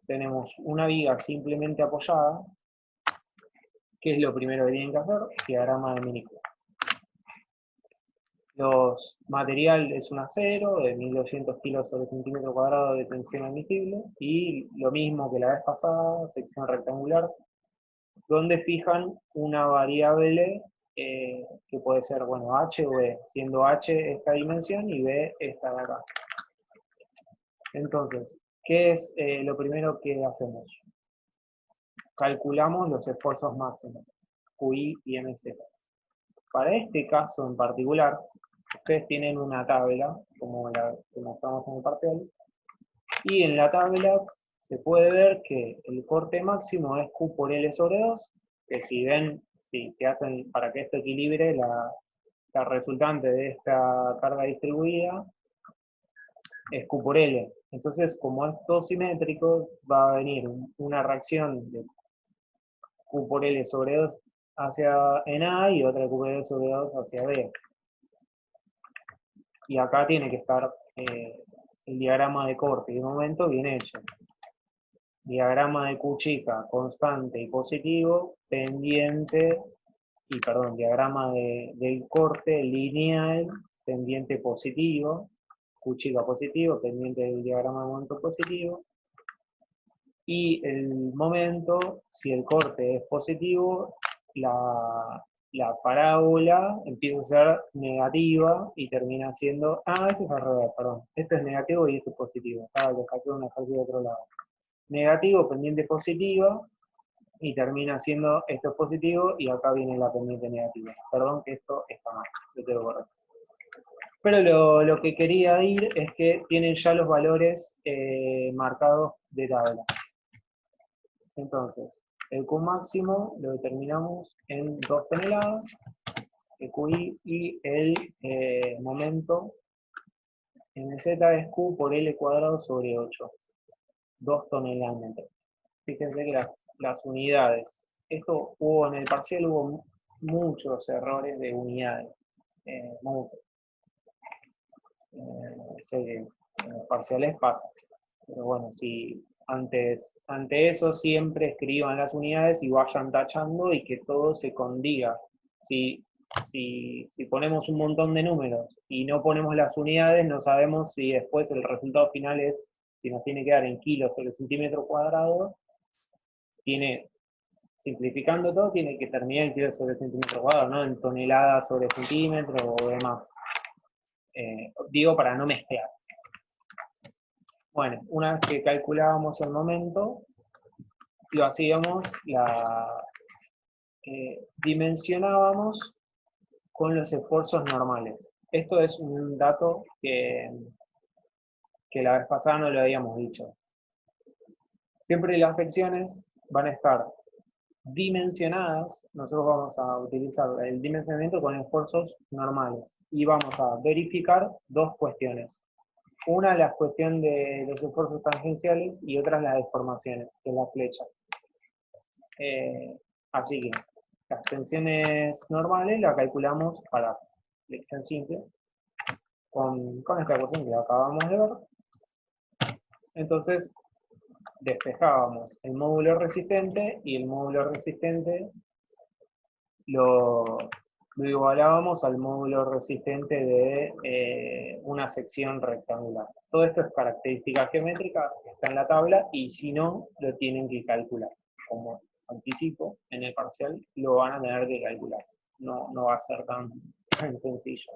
Tenemos una viga simplemente apoyada. ¿Qué es lo primero que tienen que hacer? Diagrama de MNQ. Los material es un acero de 1200 kilos sobre centímetro cuadrado de tensión admisible y lo mismo que la vez pasada, sección rectangular, donde fijan una variable que puede ser, bueno, H o B, siendo H esta dimensión y B esta de acá. Entonces, ¿qué es lo primero que hacemos? Calculamos los esfuerzos máximos, QI y MZ. Para este caso en particular, ustedes tienen una tabla, como la que mostramos en el parcial, y en la tabla se puede ver que el corte máximo es Q por L sobre 2, que si ven, si se hacen para que esto equilibre la resultante de esta carga distribuida, es Q por L. Entonces, como es todo simétrico, va a venir una reacción de Q por L sobre 2 en A y otra QPD sobre 2 hacia B. Y acá tiene que estar el diagrama de corte y de momento bien hecho. Diagrama de Q chica constante y positivo, pendiente, diagrama del corte lineal, pendiente positivo, Q chica positivo, pendiente del diagrama de momento positivo, y el momento, si el corte es positivo, la parábola empieza a ser negativa y termina siendo, esto es al revés, perdón, esto es negativo y esto es positivo, lo saqué un ejercicio de otro lado. Negativo, pendiente positiva, y termina siendo esto es positivo, y acá viene la pendiente negativa. Perdón que esto está mal, lo tengo correcto. Pero lo que quería ir es que tienen ya los valores marcados de tabla. Entonces, el Q máximo lo determinamos en 2 toneladas, el QI y el momento en Z es Q por L cuadrado sobre 8. 2 toneladas. Fíjense que las unidades, en el parcial hubo muchos errores de unidades, muchos. Sé que en los parciales pasa, pero bueno, si ante eso siempre escriban las unidades y vayan tachando y que todo se condiga. Si ponemos un montón de números y no ponemos las unidades, no sabemos si después el resultado final es, si nos tiene que dar en kilos sobre centímetro cuadrado, simplificando todo, tiene que terminar en kilos sobre centímetro cuadrado, no en toneladas sobre centímetro o demás. Digo para no mezclar. Bueno, una vez que calculábamos el momento, lo hacíamos, dimensionábamos con los esfuerzos normales. Esto es un dato que la vez pasada no lo habíamos dicho. Siempre las secciones van a estar dimensionadas, nosotros vamos a utilizar el dimensionamiento con esfuerzos normales y vamos a verificar 2 cuestiones. Una la cuestión de los esfuerzos tangenciales y otra las deformaciones, que es la flecha. Así que las tensiones normales las calculamos para flexión simple con esta ecuación que acabamos de ver. Entonces, despejábamos el módulo resistente y el módulo resistente lo igualábamos al módulo resistente de una sección rectangular. Todo esto es característica geométrica, está en la tabla, y si no, lo tienen que calcular. Como anticipo, en el parcial lo van a tener que calcular. No va a ser tan sencillo.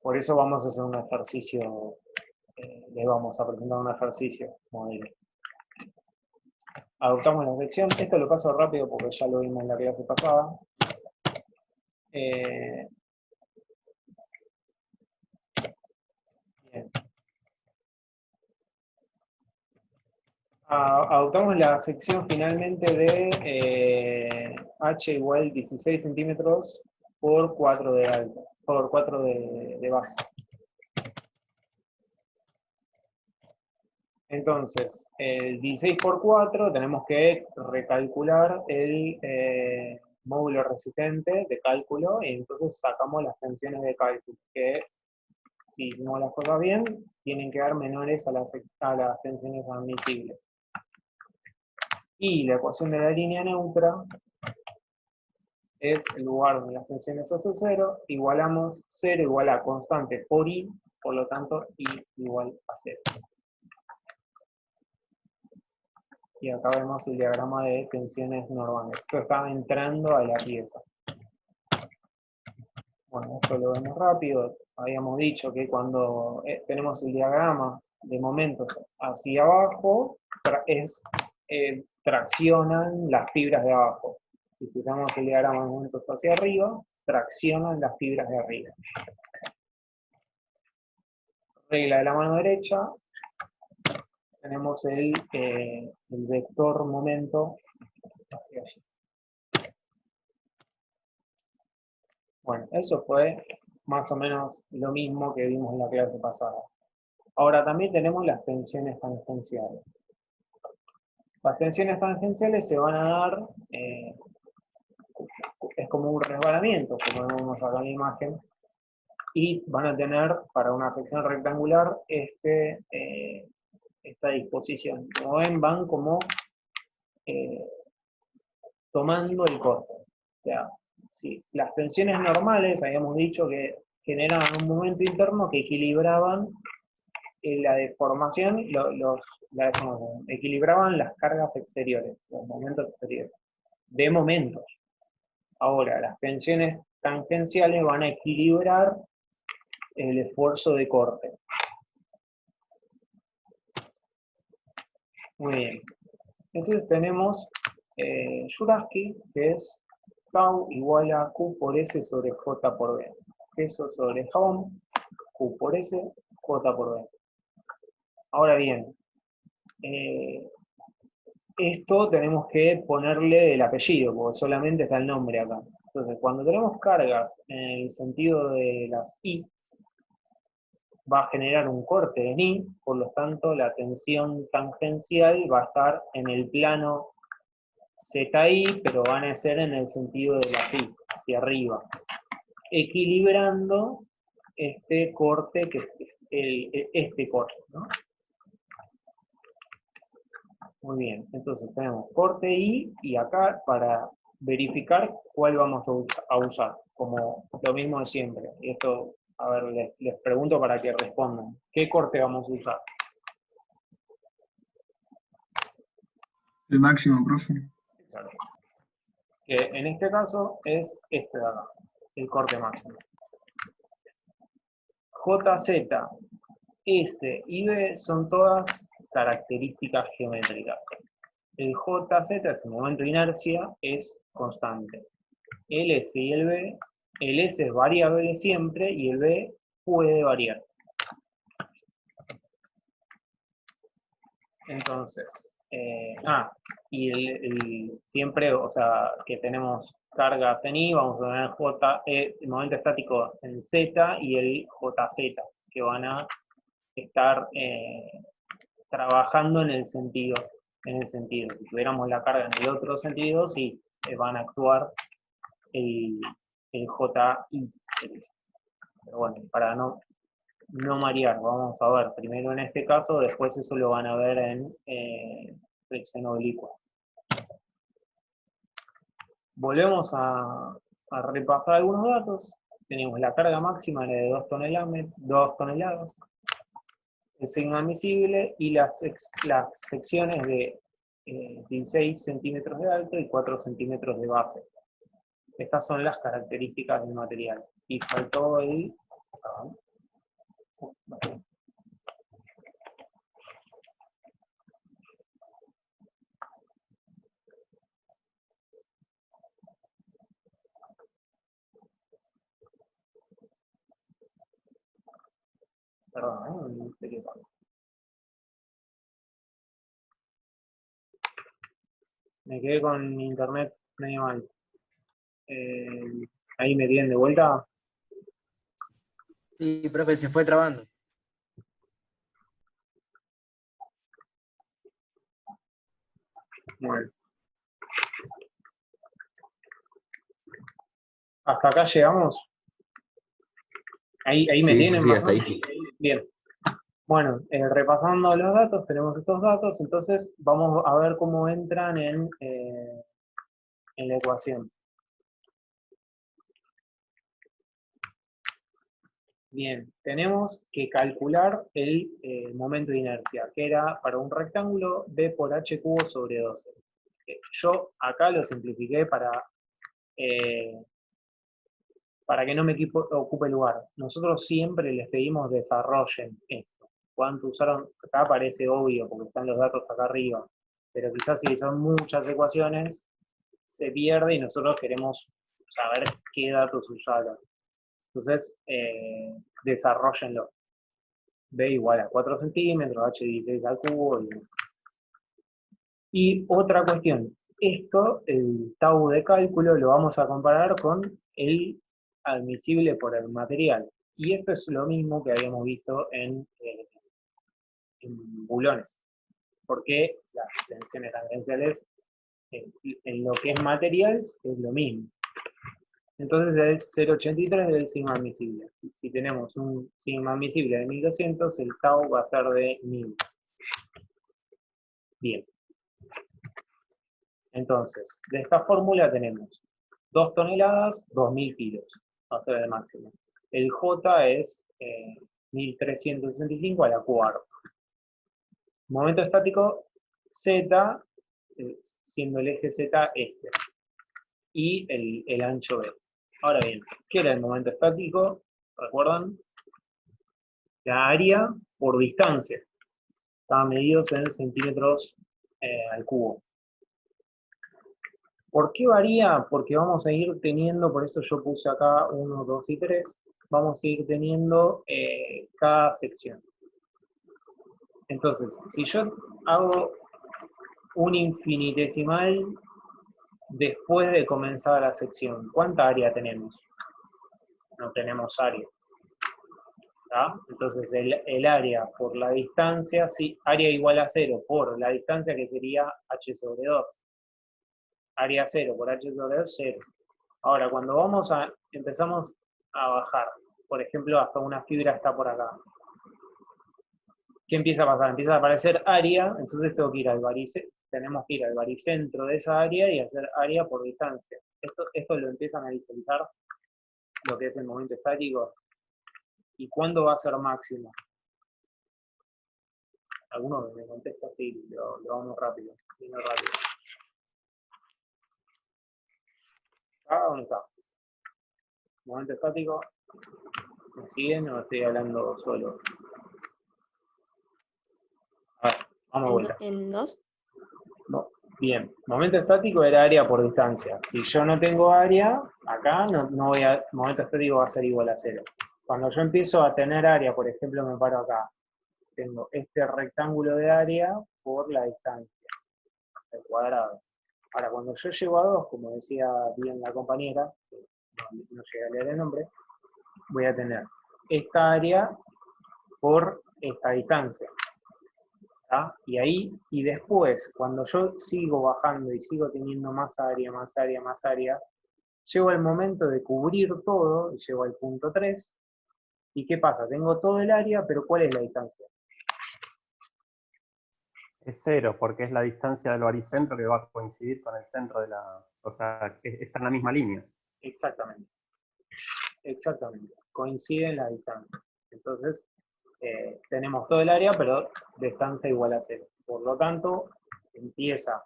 Por eso vamos a hacer un ejercicio, les vamos a presentar un ejercicio modelo. Adoptamos la sección, esto lo paso rápido porque ya lo vimos en la clase pasada. Bien. Adoptamos la sección finalmente de h igual 16 centímetros por 4 de alto, por 4 de base. Entonces, el 16 por 4 tenemos que recalcular el módulo resistente de cálculo, y entonces sacamos las tensiones de cálculo, que si hicimos las cosas bien, tienen que dar menores a las tensiones admisibles. Y la ecuación de la línea neutra es el lugar donde las tensiones hace 0, igualamos 0 igual a constante por I, por lo tanto I igual a 0. Y acá vemos el diagrama de tensiones normales. Esto está entrando a la pieza. Bueno, esto lo vemos rápido. Habíamos dicho que cuando tenemos el diagrama de momentos hacia abajo, traccionan las fibras de abajo. Y si tenemos el diagrama de momentos hacia arriba, traccionan las fibras de arriba. Regla de la mano derecha. Tenemos el vector momento hacia allí. Bueno, eso fue más o menos lo mismo que vimos en la clase pasada. Ahora también tenemos las tensiones tangenciales. Las tensiones tangenciales se van a dar es como un resbalamiento, como vemos acá en la imagen, y van a tener para una sección rectangular esta disposición. Como ven, van como tomando el corte. O sea, si las tensiones normales, habíamos dicho que generaban un momento interno que equilibraban la deformación, equilibraban las cargas exteriores, los momentos exteriores, de momentos. Ahora, las tensiones tangenciales van a equilibrar el esfuerzo de corte. Muy bien. Entonces tenemos Jurafsky, que es tau igual a Q por S sobre J por B. Eso sobre Hom, Q por S, J por B. Ahora bien, esto tenemos que ponerle el apellido, porque solamente está el nombre acá. Entonces, cuando tenemos cargas en el sentido de las I, va a generar un corte en I, por lo tanto la tensión tangencial va a estar en el plano ZI, pero van a ser en el sentido de las I, hacia arriba, equilibrando este corte, que este corte, ¿no? Muy bien, entonces tenemos corte I, y acá para verificar cuál vamos a usar, como lo mismo de siempre. Y esto, a ver, les pregunto para que respondan. ¿Qué corte vamos a usar? El máximo, profe. Exacto. Que en este caso es este de acá, el corte máximo. JZ, S y B son todas características geométricas. El JZ, es el momento de inercia, es constante. El S y el B, el S es variable siempre y el B puede variar. Entonces, y siempre, o sea, que tenemos cargas en I, vamos a tener el momento estático en Z y el JZ, que van a estar trabajando en el sentido. Si tuviéramos la carga en el otro sentido, sí, van a actuar el JI. Pero bueno, para no marear, vamos a ver primero en este caso, después eso lo van a ver en flexión oblicua. Volvemos a repasar algunos datos. Tenemos la carga máxima de 2 toneladas, el signo admisible y las secciones de 16 centímetros de alto y 4 centímetros de base. Estas son las características del material. Y faltó el... Perdón, no sé qué pasa. Me quedé con internet medio mal. Ahí me tienen de vuelta. Sí, profe, se fue trabando. Bueno. ¿Hasta acá llegamos? Ahí me tienen, sí, más hasta ahí sí. Bien. Bueno, repasando los datos, tenemos estos datos, entonces vamos a ver cómo entran en la ecuación. Bien, tenemos que calcular el momento de inercia, que era para un rectángulo B por H cubo sobre 12. Yo acá lo simplifiqué para que no me ocupe lugar. Nosotros siempre les pedimos desarrollen esto. ¿Cuánto usaron? Acá parece obvio porque están los datos acá arriba, pero quizás si son muchas ecuaciones se pierde y nosotros queremos saber qué datos usaron. Entonces, desarrollenlo. B igual a 4 centímetros, H 16 al cubo. Y otra cuestión, esto, el tau de cálculo, lo vamos a comparar con el admisible por el material. Y esto es lo mismo que habíamos visto en bulones. Porque las tensiones tangenciales en lo que es materials es lo mismo. Entonces el 0,83 es el sigma admisible. Si tenemos un sigma admisible de 1200, el tau va a ser de 1000. Bien. Entonces, de esta fórmula tenemos 2 toneladas, 2000 kilos. Va a ser el máximo. El J es 1365 a la cuarta. Momento estático Z, siendo el eje Z este. Y el ancho B. Ahora bien, ¿qué era el momento estático? ¿Recuerdan? La área por distancia. Estaban medidos en centímetros al cubo. ¿Por qué varía? Porque vamos a ir teniendo, por eso yo puse acá 1, 2 y 3, vamos a ir teniendo cada sección. Entonces, si yo hago un infinitesimal después de comenzar la sección, ¿cuánta área tenemos? No tenemos área. ¿Tá? Entonces, el área por la distancia, sí, área igual a 0 por la distancia, que sería h sobre 2. Área 0 por h sobre 2, 0. Ahora, cuando empezamos a bajar, por ejemplo, hasta una fibra está por acá, ¿qué empieza a pasar? Empieza a aparecer área, entonces tengo que ir al tenemos que ir al baricentro de esa área y hacer área por distancia. Esto lo empiezan a visualizar, lo que es el momento estático. ¿Y cuándo va a ser máximo? Alguno me contesta, sí, lo vamos rápido, viene rápido. ¿Acá dónde está? Momento estático. ¿Me siguen o estoy hablando solo? A ver, vamos de vuelta. ¿En 2? No. Bien, momento estático era área por distancia. Si yo no tengo área, acá momento estático va a ser igual a 0. Cuando yo empiezo a tener área, por ejemplo, me paro acá. Tengo este rectángulo de área por la distancia, el cuadrado. Ahora, cuando yo llego a 2, como decía bien la compañera, que no llegué a leer el nombre, voy a tener esta área por esta distancia. ¿Tá? Y después, cuando yo sigo bajando y sigo teniendo más área, más área, más área, llego al momento de cubrir todo, y llego al punto 3, ¿y qué pasa? Tengo todo el área, pero ¿cuál es la distancia? Es 0, porque es la distancia del baricentro que va a coincidir con el centro de la... O sea, está en la misma línea. Exactamente. Exactamente. Coinciden la distancia. Entonces, tenemos todo el área, pero distancia igual a 0. Por lo tanto, empieza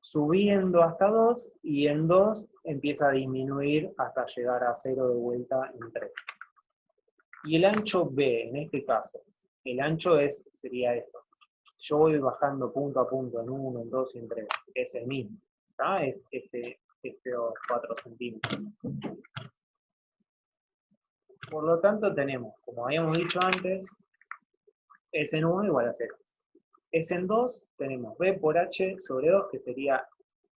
subiendo hasta 2 y en 2 empieza a disminuir hasta llegar a 0 de vuelta en 3. Y el ancho B, en este caso, el ancho sería esto. Yo voy bajando punto a punto en 1, en 2 y en 3. Es el mismo. ¿Tá? Es este 4 centímetros. Por lo tanto, tenemos, como habíamos dicho antes, S en 1 igual a 0. S en 2 tenemos B por H sobre 2, que sería,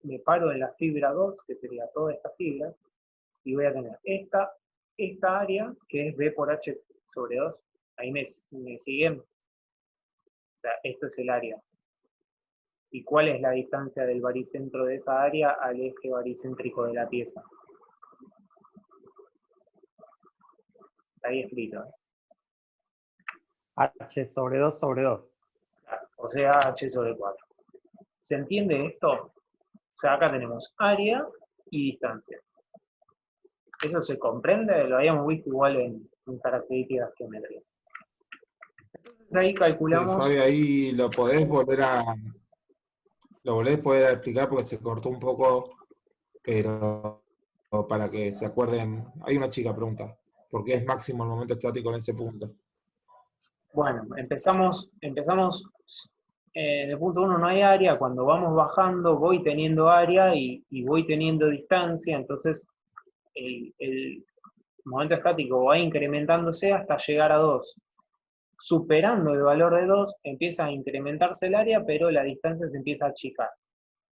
me paro en la fibra 2, que sería toda esta fibra, y voy a tener esta área, que es B por H sobre 2. Ahí me siguen. O sea, esto es el área. ¿Y cuál es la distancia del baricentro de esa área al eje baricéntrico de la pieza? Está ahí escrito. H sobre 2 sobre 2. Claro, o sea, H sobre 4. ¿Se entiende esto? O sea, acá tenemos área y distancia. ¿Eso se comprende? Lo habíamos visto igual en características geométricas. Entonces ahí calculamos... Sí, Fabi, ahí lo podés volver a explicar porque se cortó un poco, pero para que se acuerden. Hay una chica pregunta, ¿por qué es máximo el momento estático en ese punto? Bueno, empezamos en el punto 1 no hay área, cuando vamos bajando voy teniendo área y voy teniendo distancia, entonces el momento estático va incrementándose hasta llegar a 2. Superando el valor de 2, empieza a incrementarse el área, pero la distancia se empieza a achicar,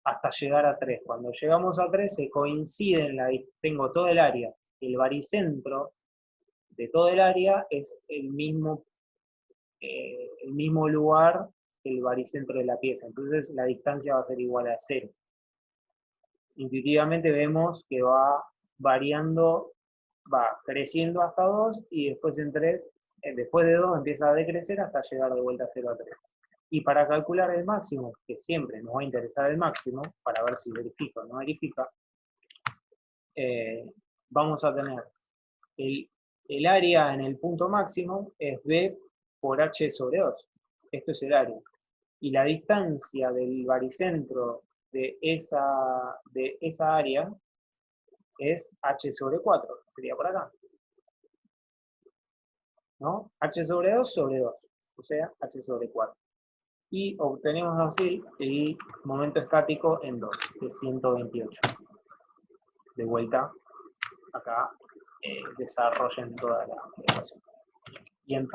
hasta llegar a 3. Cuando llegamos a 3, se coinciden, tengo todo el área, el baricentro de todo el área es el mismo lugar que el baricentro de la pieza, entonces la distancia va a ser igual a 0. intuitivamente vemos que va variando, va creciendo hasta 2 y después en 3, después de 2 empieza a decrecer hasta llegar de vuelta a 0 a 3. Y para calcular el máximo, que siempre nos va a interesar el máximo, para ver si verifica o no verifica, vamos a tener el área en el punto máximo es B por H sobre 2. Esto es el área. Y la distancia del baricentro de esa área es H sobre 4, sería por acá. ¿No? H sobre 2 sobre 2, o sea, H sobre 4. Y obtenemos así el momento estático en 2, que es 128. De vuelta, acá desarrollen toda la ecuación. Y en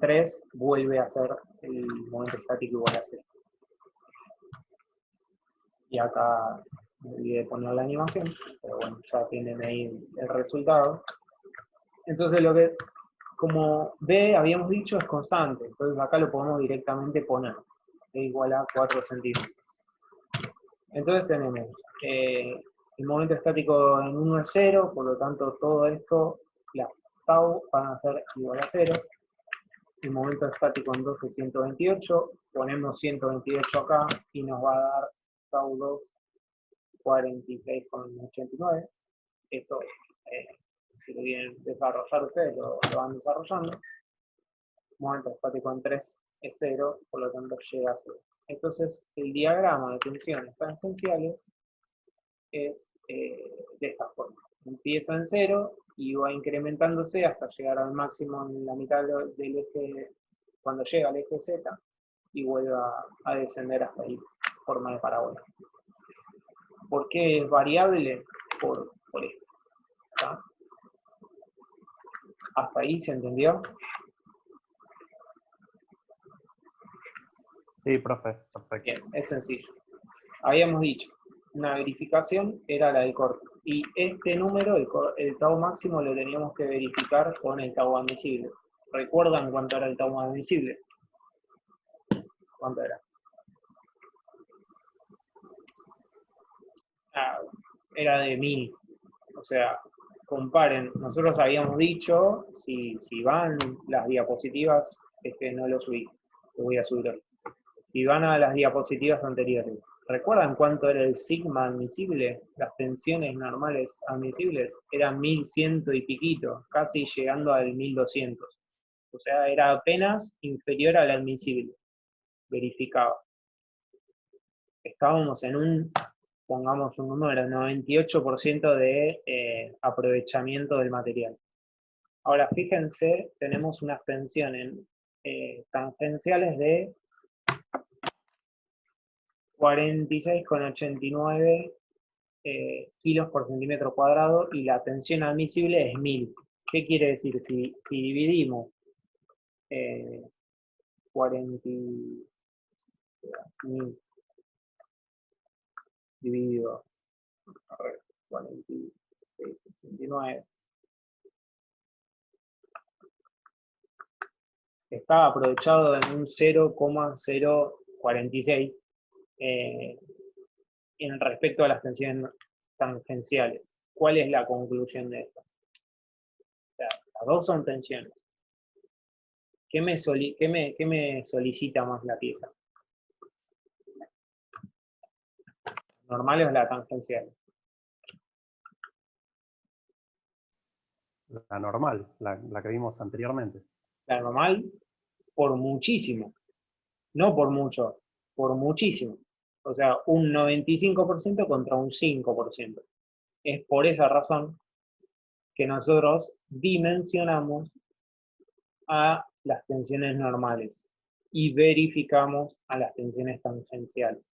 3 vuelve a ser el momento estático igual a 0. Y acá me olvidé de poner la animación, pero bueno, ya tienen ahí el resultado. Entonces lo que, como B habíamos dicho, es constante, entonces acá lo podemos directamente poner, E igual a 4 centímetros. Entonces tenemos el momento estático en 1 es 0, por lo tanto todo esto, las tau van a ser igual a 0. El momento estático en 2 es 128, ponemos 128 acá y nos va a dar tau 2 46,89. Esto, si lo quieren desarrollar ustedes, lo van desarrollando. Momento estático en 3 es 0, por lo tanto llega a 0. Entonces, el diagrama de tensiones tangenciales es de esta forma. Empieza en 0 y va incrementándose hasta llegar al máximo en la mitad del eje, cuando llega al eje Z, y vuelve a descender hasta ahí, forma de parábola. ¿Por qué es variable? Por esto. ¿Está? ¿Hasta ahí se entendió? Sí, profe, perfecto. Bien, es sencillo. Habíamos dicho, una verificación era la del corte. Y este número, el tau máximo, lo teníamos que verificar con el tau admisible. ¿Recuerdan cuánto era el tau admisible? ¿Cuánto era? Era de 1000. O sea, comparen. Nosotros habíamos dicho, si van las diapositivas, es que no lo subí. Lo voy a subir hoy. Si van a las diapositivas anteriores, ¿recuerdan cuánto era el sigma admisible? Las tensiones normales admisibles eran 1100 y piquito, casi llegando al 1200. O sea, era apenas inferior al admisible. Verificaba. Estábamos en un, pongamos un número, 98% de aprovechamiento del material. Ahora, fíjense, tenemos unas tensiones tangenciales de 46,89 kilos por centímetro cuadrado y la tensión admisible es 1000. ¿Qué quiere decir? Si dividimos 40.000 dividido 46,89, está aprovechado en un 0,046 en respecto a las tensiones tangenciales. ¿Cuál es la conclusión de esto? O sea, las dos son tensiones. ¿Qué me solicita más la pieza? ¿Normal o la tangencial? La normal, la que vimos anteriormente. La normal por muchísimo. No por mucho, por muchísimo. O sea, un 95% contra un 5%. Es por esa razón que nosotros dimensionamos a las tensiones normales y verificamos a las tensiones tangenciales.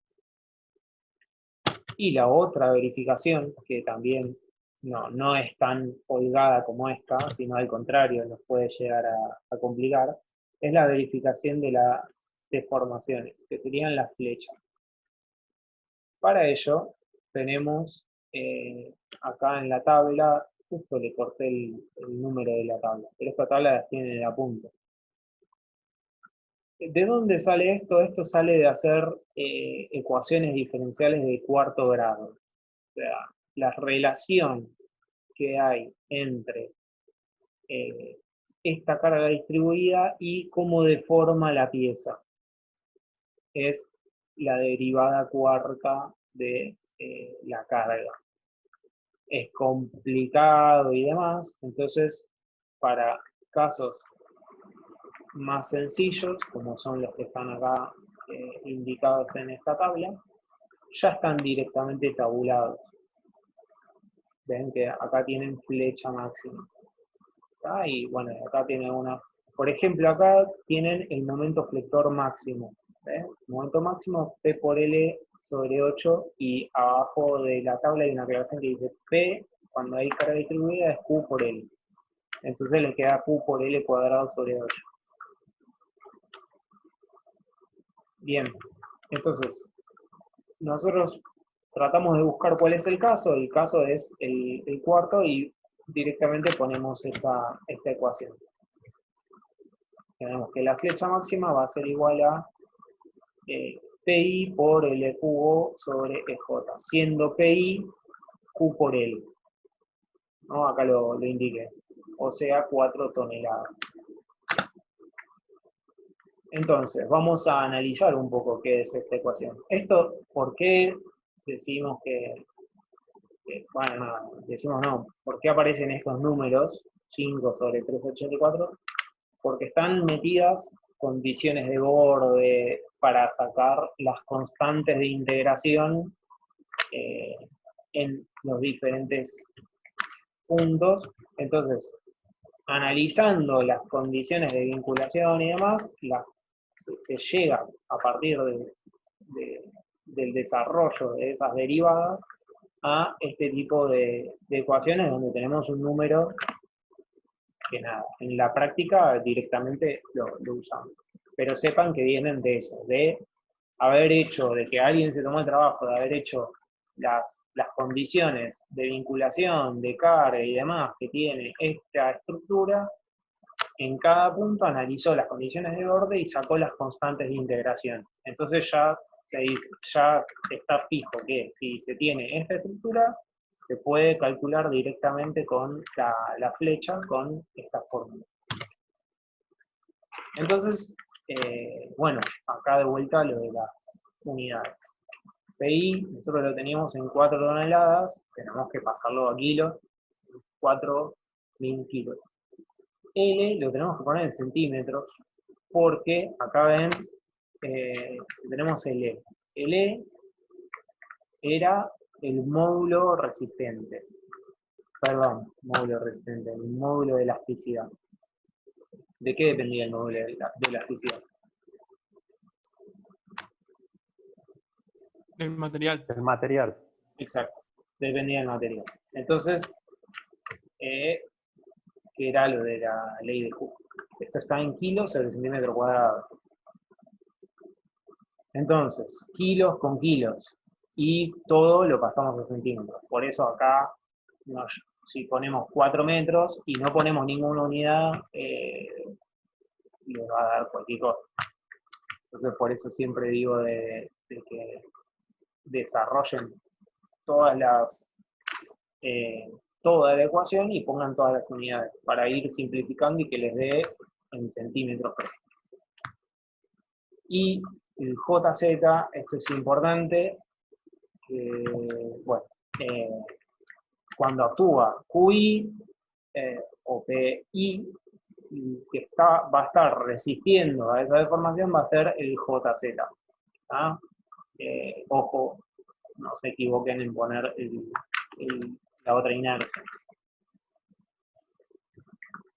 Y la otra verificación, que también no es tan holgada como esta, sino al contrario, nos puede llegar a complicar, es la verificación de las deformaciones, que serían las flechas. Para ello, tenemos acá en la tabla, justo le corté el número de la tabla, pero esta tabla la tiene de apunte. ¿De dónde sale esto? Esto sale de hacer ecuaciones diferenciales de cuarto grado. O sea, la relación que hay entre esta carga distribuida y cómo deforma la pieza. Es la derivada cuarta de la carga. Es complicado y demás, entonces para casos más sencillos, como son los que están acá indicados en esta tabla, ya están directamente tabulados. Ven que acá tienen flecha máxima. ¿Tá? Y bueno, acá tienen una... Por ejemplo, acá tienen el momento flector máximo. ¿Ven? Momento máximo P por L sobre 8, y abajo de la tabla hay una aclaración que dice P, cuando hay carga distribuida, es Q por L. Entonces le queda Q por L cuadrado sobre 8. Bien, entonces, nosotros tratamos de buscar cuál es el caso es el cuarto, y directamente ponemos esta ecuación. Tenemos que la flecha máxima va a ser igual a PI por L cubo sobre EJ, siendo PI Q por L. ¿No? Acá lo indiqué. O sea, 4 toneladas. Entonces, vamos a analizar un poco qué es esta ecuación. Esto, ¿por qué decimos bueno, no, decimos no, ¿por qué aparecen estos números, 5 sobre 384? Porque están metidas condiciones de borde para sacar las constantes de integración en los diferentes puntos. Entonces, analizando las condiciones de vinculación y demás, se llega a partir del desarrollo de esas derivadas a este tipo de ecuaciones donde tenemos un número que nada, en la práctica directamente lo usamos. Pero sepan que vienen de eso, de haber hecho, de que alguien se tomó el trabajo de haber hecho las condiciones de vinculación, de carga y demás que tiene esta estructura. En cada punto analizó las condiciones de borde y sacó las constantes de integración. Entonces ya está fijo que si se tiene esta estructura, se puede calcular directamente con la flecha, con esta fórmula. Entonces, bueno, acá de vuelta lo de las unidades. PI, nosotros lo teníamos en 4 toneladas, tenemos que pasarlo a kilos, 4.000 kilos. L lo tenemos que poner en centímetros, porque acá ven, tenemos el E. El E era el módulo resistente. Perdón, módulo resistente, el módulo de elasticidad. ¿De qué dependía el módulo de elasticidad? Del material. Del material. Exacto, dependía del material. Entonces, que era lo de la ley de Hooke. Esto está en kilos sobre centímetro cuadrado. Entonces, kilos con kilos. Y todo lo pasamos a centímetros. Por eso acá, si ponemos 4 metros y no ponemos ninguna unidad, les va a dar cualquier cosa. Entonces, por eso siempre digo de que desarrollen toda la ecuación y pongan todas las unidades para ir simplificando y que les dé en centímetros. Y el JZ, esto es importante, bueno, cuando actúa QI o PI, que va a estar resistiendo a esa deformación, va a ser el JZ. ¿Ah? Ojo, no se equivoquen en poner la otra inercia.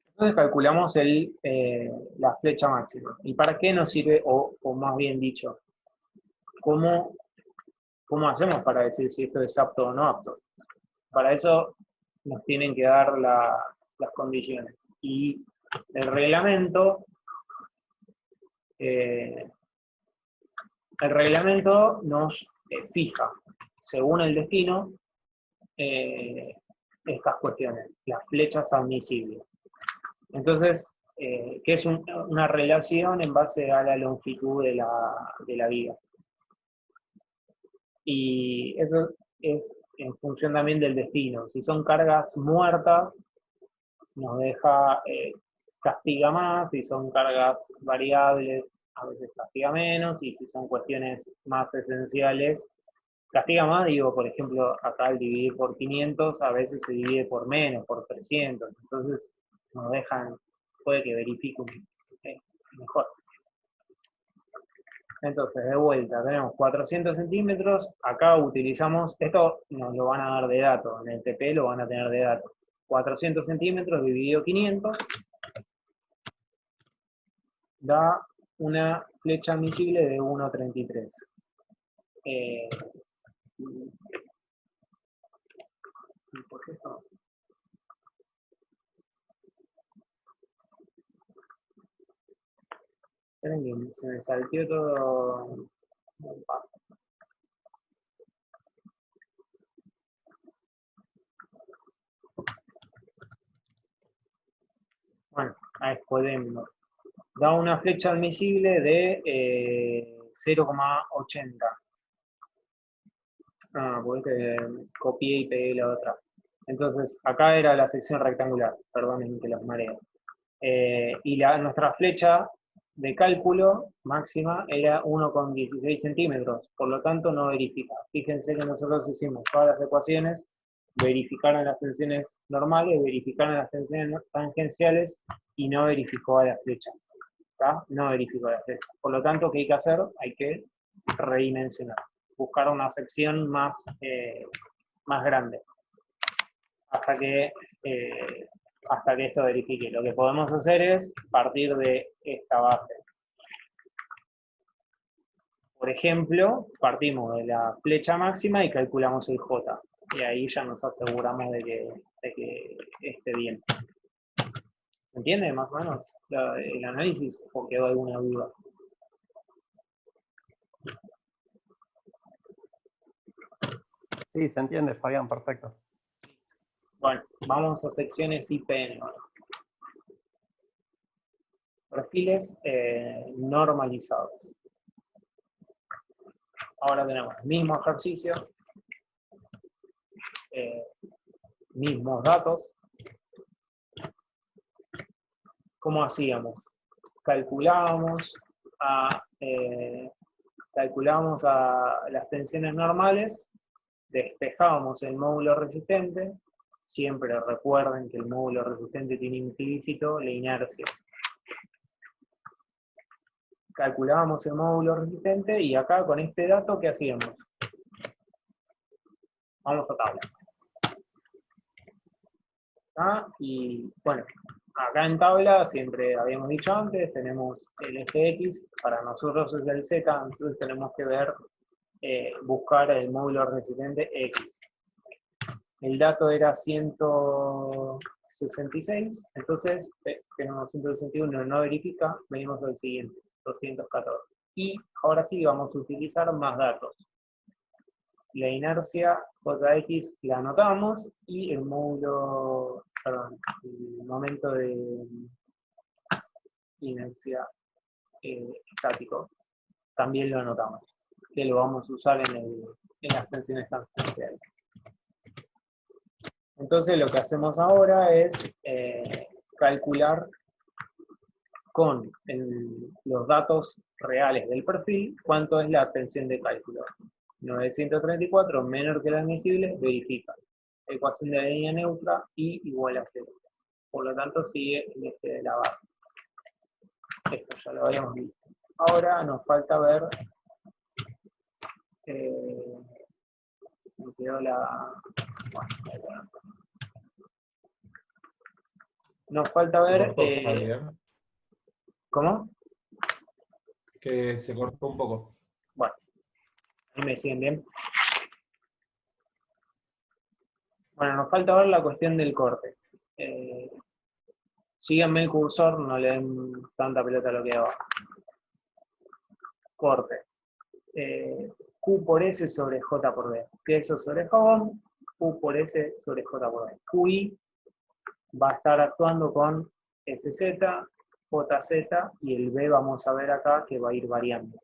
Entonces calculamos la flecha máxima. ¿Y para qué nos sirve, o más bien dicho, cómo hacemos para decir si esto es apto o no apto? Para eso nos tienen que dar las condiciones. Y el reglamento nos fija, según el destino, estas cuestiones, las flechas admisibles. Entonces, que es una relación en base a la longitud de la viga. Y eso es en función también del destino. Si son cargas muertas, nos deja, castiga más, si son cargas variables, a veces castiga menos, y si son cuestiones más esenciales, castiga más, digo, por ejemplo, acá al dividir por 500, a veces se divide por menos, por 300, entonces nos dejan, puede que verifique mejor. Entonces, de vuelta, tenemos 400 centímetros, acá utilizamos, esto nos lo van a dar de dato, en el TP lo van a tener de dato, 400 centímetros dividido 500, da una flecha admisible de 1,33. ¿Por qué esto? Esperen que se me salteó todo. Bueno, ahí podemos. Da una flecha admisible de 0,80. Porque copié y pegué la otra. Entonces, acá era la sección rectangular, perdonen que los mareo. Y nuestra flecha de cálculo máxima era 1,16 centímetros, por lo tanto no verifica. Fíjense que nosotros hicimos todas las ecuaciones, verificaron las tensiones normales, verificaron las tensiones tangenciales y no verificó a la flecha. ¿Está? No verificó a la flecha. Por lo tanto, ¿qué hay que hacer? Hay que redimensionar, buscar una sección más grande hasta que esto verifique. Lo que podemos hacer es partir de esta base. Por ejemplo, partimos de la flecha máxima y calculamos el J. Y ahí ya nos aseguramos de que esté bien. ¿Se entiende más o menos el análisis o quedó alguna duda? Sí, se entiende, Fabián, perfecto. Bueno, vamos a secciones IPN ahora. Perfiles normalizados. Ahora tenemos el mismo ejercicio, mismos datos. ¿Cómo hacíamos? Calculábamos a las tensiones normales, despejábamos el módulo resistente. Siempre recuerden que el módulo resistente tiene implícito la inercia. Calculábamos el módulo resistente y acá con este dato, ¿qué hacíamos? Vamos a tabla. Y bueno, acá en tabla, siempre habíamos dicho antes, tenemos el eje X, para nosotros es el Z, entonces tenemos que ver, buscar el módulo resistente X. El dato era 166, entonces tenemos 161, no verifica, venimos al siguiente, 214. Y ahora sí vamos a utilizar más datos. La inercia JX la anotamos y el módulo, perdón, el momento de inercia estático también lo anotamos, que lo vamos a usar en las tensiones tangenciales. Entonces lo que hacemos ahora es calcular con los datos reales del perfil cuánto es la tensión de cálculo. 934 menor que la admisible, verifica. Ecuación de la línea neutra y igual a 0. Por lo tanto sigue el eje de la barra. Esto ya lo habíamos visto. Ahora nos falta ver, me quedó la... Bueno, nos falta ver... ¿Cómo? Que se cortó un poco. Bueno, ahí me siguen bien. Bueno, nos falta ver la cuestión del corte. Síganme el cursor, no le den tanta pelota a lo que hay abajo. Corte. Q por S sobre J por B. Piezo sobre jabón, Q por S sobre J por B. QI va a estar actuando con SZ, JZ, y el B vamos a ver acá que va a ir variando.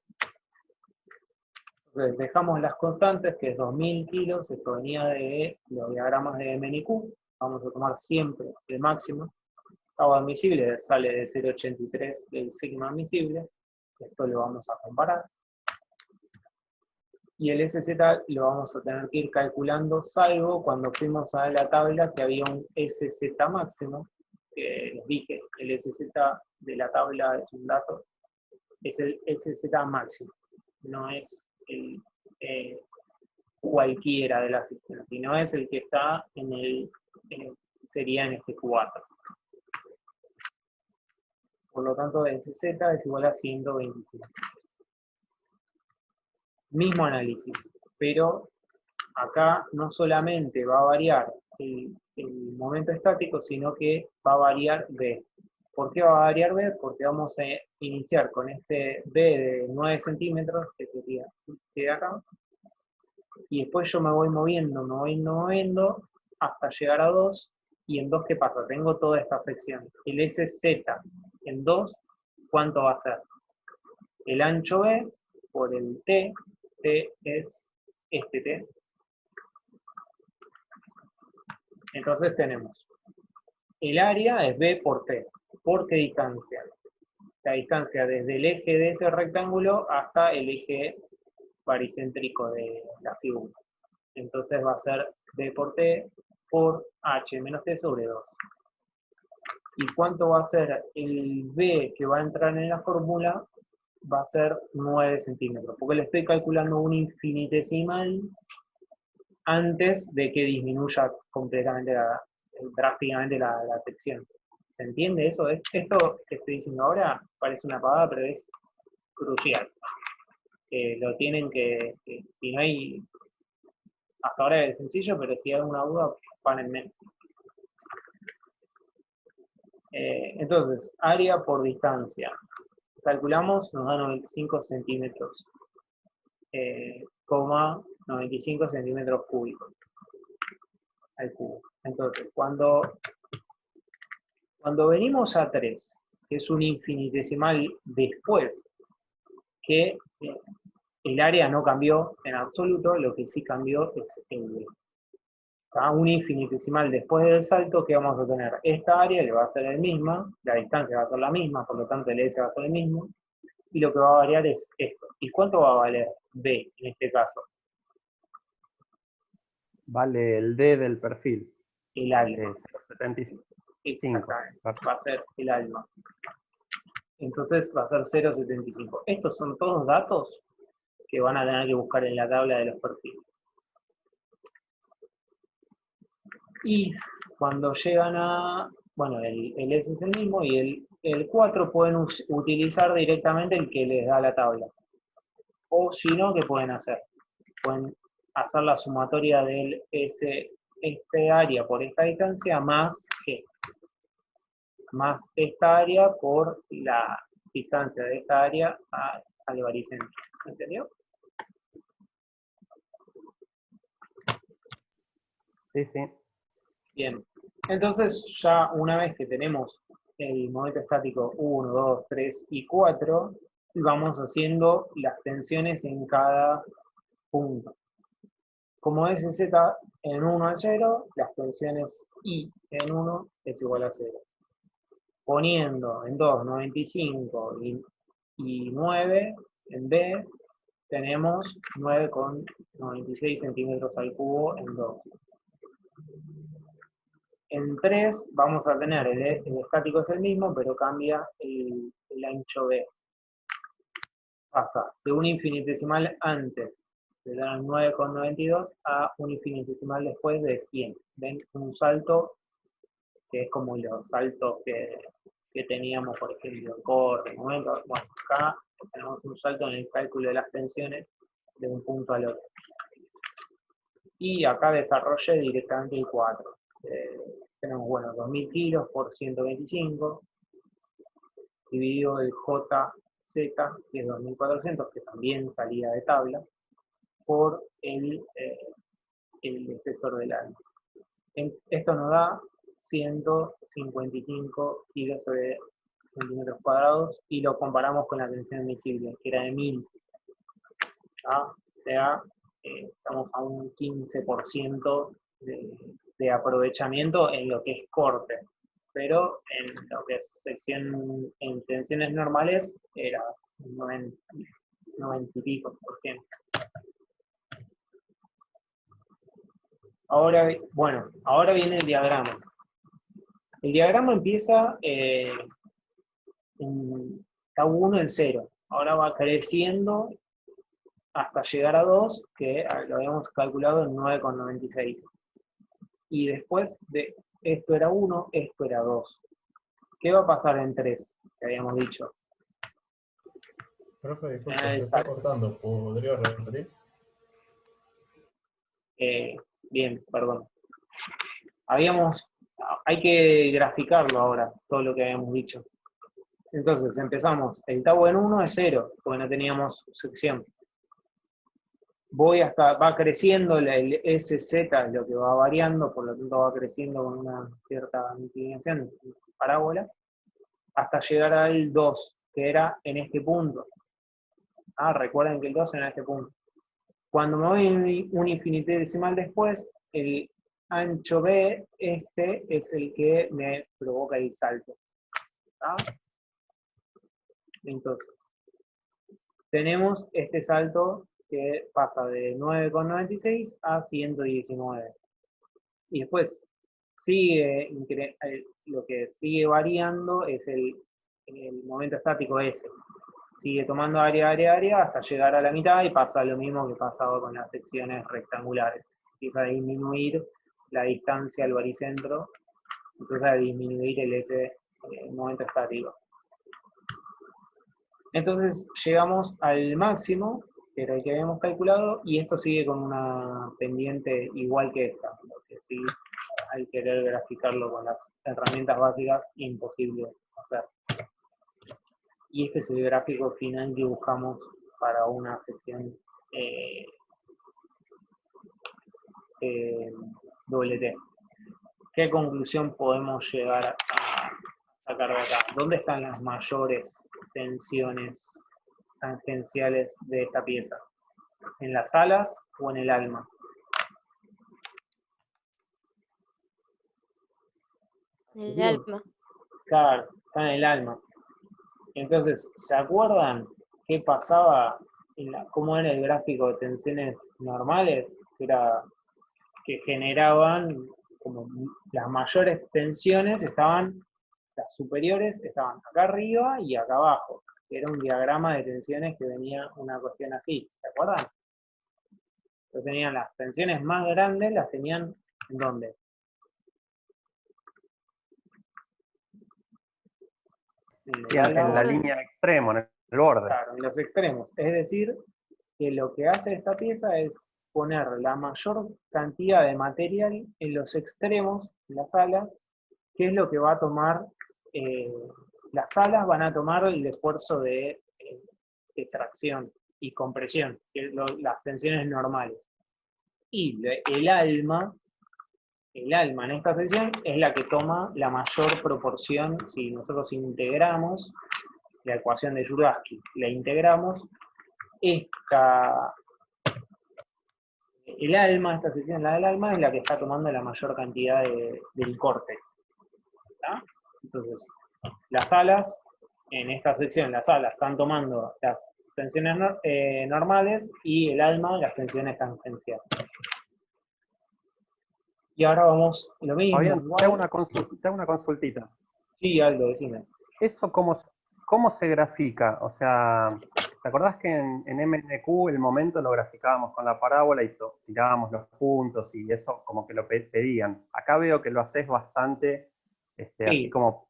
Entonces dejamos las constantes, que es 2000 kilos, esto venía de los diagramas de MNQ, vamos a tomar siempre el máximo. Agua admisible sale de 0,83 del sigma admisible, esto lo vamos a comparar. Y el SZ lo vamos a tener que ir calculando, salvo cuando fuimos a la tabla que había un SZ máximo, que les dije, el SZ de la tabla es un dato, es el SZ máximo, no es el cualquiera de las secciones, sino es el que está en el, sería en este 4. Por lo tanto, SZ es igual a 125. Mismo análisis, pero acá no solamente va a variar el momento estático, sino que va a variar B. ¿Por qué va a variar B? Porque vamos a iniciar con este B de 9 centímetros, que sería este de acá, y después yo me voy moviendo hasta llegar a 2, y en 2, ¿qué pasa? Tengo toda esta sección. El SZ en 2, ¿cuánto va a ser? El ancho B por el T, T es este T. Entonces tenemos, el área es B por T. ¿Por qué distancia? La distancia desde el eje de ese rectángulo hasta el eje baricéntrico de la figura. Entonces va a ser B por T por H menos T sobre 2. ¿Y cuánto va a ser el B que va a entrar en la fórmula? Va a ser 9 centímetros, porque le estoy calculando un infinitesimal antes de que disminuya completamente drásticamente la sección. ¿Se entiende eso? Esto que estoy diciendo ahora parece una pavada, pero es crucial. Lo tienen que, si no hay, hasta ahora es sencillo, pero si hay alguna duda, párenme. Entonces, área por distancia. Calculamos, nos da 95 centímetros, 95 centímetros cúbicos al cubo. Entonces, cuando venimos a 3, que es un infinitesimal después, que el área no cambió en absoluto, lo que sí cambió es el B. Un infinitesimal después del salto, que vamos a tener? Esta área le va a ser el misma, la distancia va a ser la misma, por lo tanto el S va a ser el mismo, y lo que va a variar es esto. ¿Y cuánto va a valer B en este caso? Vale el D del perfil. El alma. 0,75. Exactamente, va a ser el alma. Entonces va a ser 0,75. Estos son todos datos que van a tener que buscar en la tabla de los perfiles. Y cuando llegan a, bueno, el S es el mismo, y el 4 pueden utilizar directamente el que les da la tabla. O si no, ¿qué pueden hacer? Pueden hacer la sumatoria del S, este área por esta distancia, más G. Más esta área por la distancia de esta área al baricentro. ¿Entendió? Sí, sí. Bien. Entonces, ya una vez que tenemos el momento estático 1, 2, 3 y 4, vamos haciendo las tensiones en cada punto. Como SZ en 1 es 0, las tensiones I en 1 es igual a 0. Poniendo en 2, 95 y 9, en B tenemos 9,96 centímetros al cubo en 2. En 3 vamos a tener, el estático es el mismo, pero cambia el ancho B. Pasa de un infinitesimal antes de dar 9,92 a un infinitesimal después de 100. ¿Ven? Un salto que es como los saltos que teníamos, por ejemplo, en corte, momento. Bueno, acá tenemos un salto en el cálculo de las tensiones de un punto al otro. Y acá desarrollé directamente el 4. Tenemos, bueno, 2000 kilos por 125, dividido el JZ, que es 2400, que también salía de tabla, por el espesor del alma. Esto nos da 155 kilos sobre centímetros cuadrados, y lo comparamos con la tensión admisible, que era de 1000. O sea, estamos a un 15% de aprovechamiento en lo que es corte. Pero en lo que es sección en tensiones normales era un 90 y pico por ciento. Ahora, bueno, ahora viene el diagrama. El diagrama empieza en Tau1 en 0. Ahora va creciendo hasta llegar a 2, que lo habíamos calculado en 9,96. Y después de esto era 1, esto era 2. ¿Qué va a pasar en 3? Que habíamos dicho. Profe, disculpe, se está cortando. ¿Podría repetir? Bien, perdón. Hay que graficarlo ahora, todo lo que habíamos dicho. Entonces, empezamos. El tau en 1 es 0, porque no teníamos sección. Va creciendo el SZ, lo que va variando, por lo tanto va creciendo con una cierta inclinación, parábola, hasta llegar al 2, que era en este punto. Recuerden que el 2 era en este punto. Cuando me voy un infinitesimal después, el ancho B, este es el que me provoca el salto. Entonces, tenemos este salto que pasa de 9,96 a 119. Y después, lo que sigue variando es el momento estático S. Sigue tomando área, hasta llegar a la mitad y pasa lo mismo que pasaba con las secciones rectangulares. Empieza a disminuir la distancia al baricentro, empieza a disminuir el momento estático. Entonces llegamos al máximo, que era el que habíamos calculado, y esto sigue con una pendiente igual que esta, porque sí, al querer graficarlo con las herramientas básicas, imposible hacer. Y este es el gráfico final que buscamos para una sección WT. ¿Qué conclusión podemos llegar a sacar de acá? ¿Dónde están las mayores tensiones tangenciales de esta pieza? ¿En las alas o en el alma? En el alma. Claro, está en el alma. Entonces, ¿se acuerdan qué pasaba, cómo era el gráfico de tensiones normales? Que generaban, como las mayores tensiones las superiores estaban acá arriba y acá abajo. Era un diagrama de tensiones que venía una cuestión así, ¿se acuerdan? Entonces tenían las tensiones más grandes, las tenían ¿en dónde? En la línea extremo, en el borde. Claro, en los extremos. Es decir, que lo que hace esta pieza es poner la mayor cantidad de material en los extremos, en las alas, que es lo que va a tomar, las alas van a tomar el esfuerzo de tracción y compresión, que es las tensiones normales. Y el alma en esta sección es la que toma la mayor proporción. Si nosotros integramos la ecuación de Juravsky, la integramos, esta sección, la del alma, es la que está tomando la mayor cantidad del corte. ¿Tá? Entonces, las alas, en esta sección, las alas están tomando las tensiones normales y el alma las tensiones tangenciales. Y ahora vamos, lo mismo. Fabián, te hago una consultita. Sí, Aldo, decime. ¿Eso cómo se grafica? O sea, ¿te acordás que en MNQ el momento lo graficábamos con la parábola y tirábamos los puntos y eso como que lo pedían? Acá veo que lo haces bastante, Sí. así como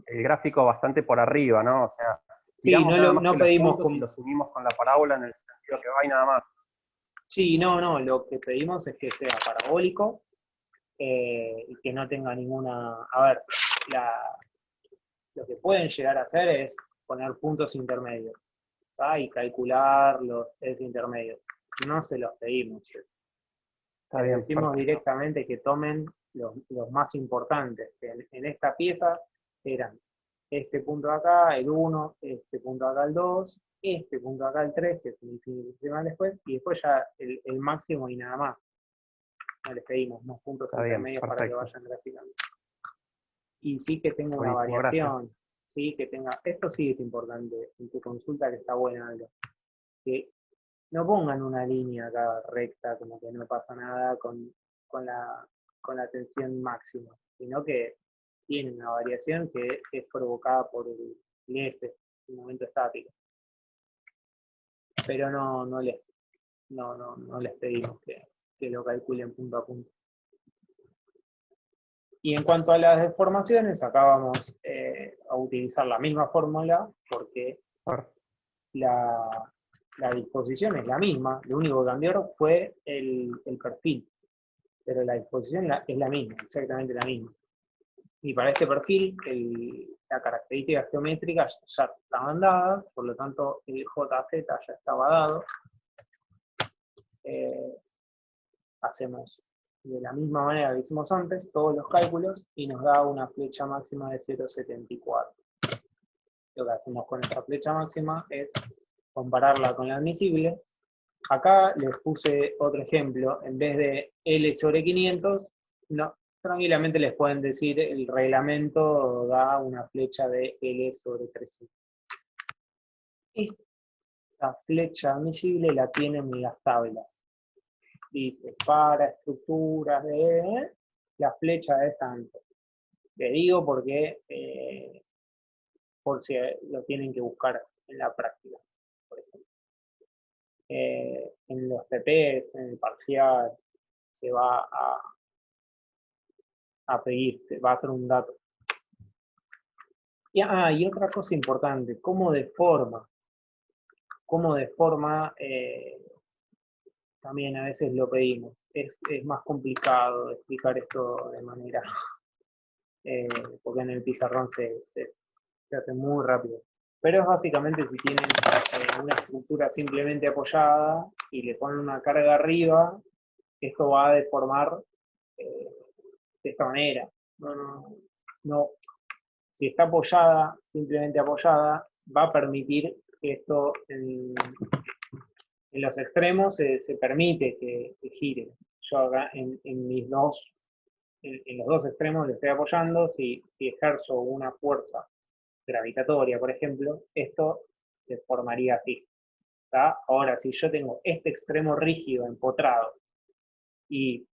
el gráfico bastante por arriba, ¿no? O sea, Sí, no pedimos y los unimos con la parábola en el sentido que va y nada más. Sí, no, lo que pedimos es que sea parabólico y que no tenga ninguna... A ver, lo que pueden llegar a hacer es poner puntos intermedios, ¿tá? Y calcular los intermedios. No se los pedimos. Está bien, decimos perfecto. directamente que tomen los más importantes, que en esta pieza eran este punto de acá, el 1, este punto de acá, el 2, este punto de acá, el 3, que es el infinitesimal después, y después ya el máximo y nada más. No les pedimos más puntos Está bien, intermedios para que perfecto. vayan graficando. Y sí que tenga una Buenísimo, variación, sí que tenga, esto sí es importante en tu consulta, que está buena, Aldo, que no pongan una línea acá recta, como que no pasa nada con la tensión máxima, sino que tiene una variación que es provocada por el S, el momento estático. Pero no les pedimos que lo calculen punto a punto. Y en cuanto a las deformaciones, acá vamos a utilizar la misma fórmula, porque la disposición es la misma, lo único que cambió fue el perfil, pero la disposición es la misma, exactamente la misma. Y para este perfil, las características geométricas ya estaban dadas, por lo tanto el JZ ya estaba dado. Hacemos de la misma manera que hicimos antes, todos los cálculos, y nos da una flecha máxima de 0,74. Lo que hacemos con esa flecha máxima es compararla con la admisible. Acá les puse otro ejemplo, en vez de L sobre 500, no, tranquilamente les pueden decir el reglamento da una flecha de L sobre 300. Esta flecha admisible la tienen en las tablas. Dice, para estructuras de la flecha es tanto. Le digo porque por si lo tienen que buscar en la práctica, por ejemplo. En los PP, en el parcial, se va a pedir, se va a hacer un dato. Y otra cosa importante, ¿cómo deforma? ¿Cómo deforma? También a veces lo pedimos. Es más complicado explicar esto de manera, porque en el pizarrón se hace muy rápido. Pero es básicamente si tienen una estructura simplemente apoyada y le ponen una carga arriba, esto va a deformar de esta manera. No. Si está apoyada, simplemente apoyada, va a permitir que esto en los extremos se permite que gire. Yo acá en los dos extremos le estoy apoyando, si ejerzo una fuerza gravitatoria, por ejemplo, esto se formaría así. ¿Tá? Ahora, si yo tengo este extremo rígido, empotrado, y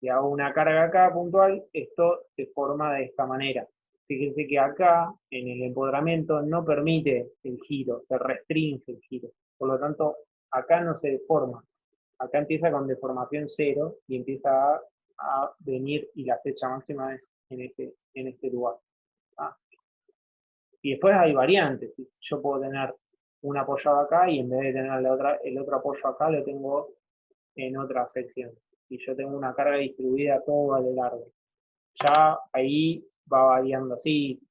hago una carga acá puntual, esto se forma de esta manera. Fíjense que acá, en el empodramiento, no permite el giro, se restringe el giro. Por lo tanto, acá no se deforma. Acá empieza con deformación 0 y empieza a venir, y la flecha máxima es en este lugar. ¿Ah? Y después hay variantes. Yo puedo tener un apoyado acá y en vez de tener el otro apoyo acá, lo tengo en otra sección. Y yo tengo una carga distribuida todo a lo largo. Ya ahí va variando así.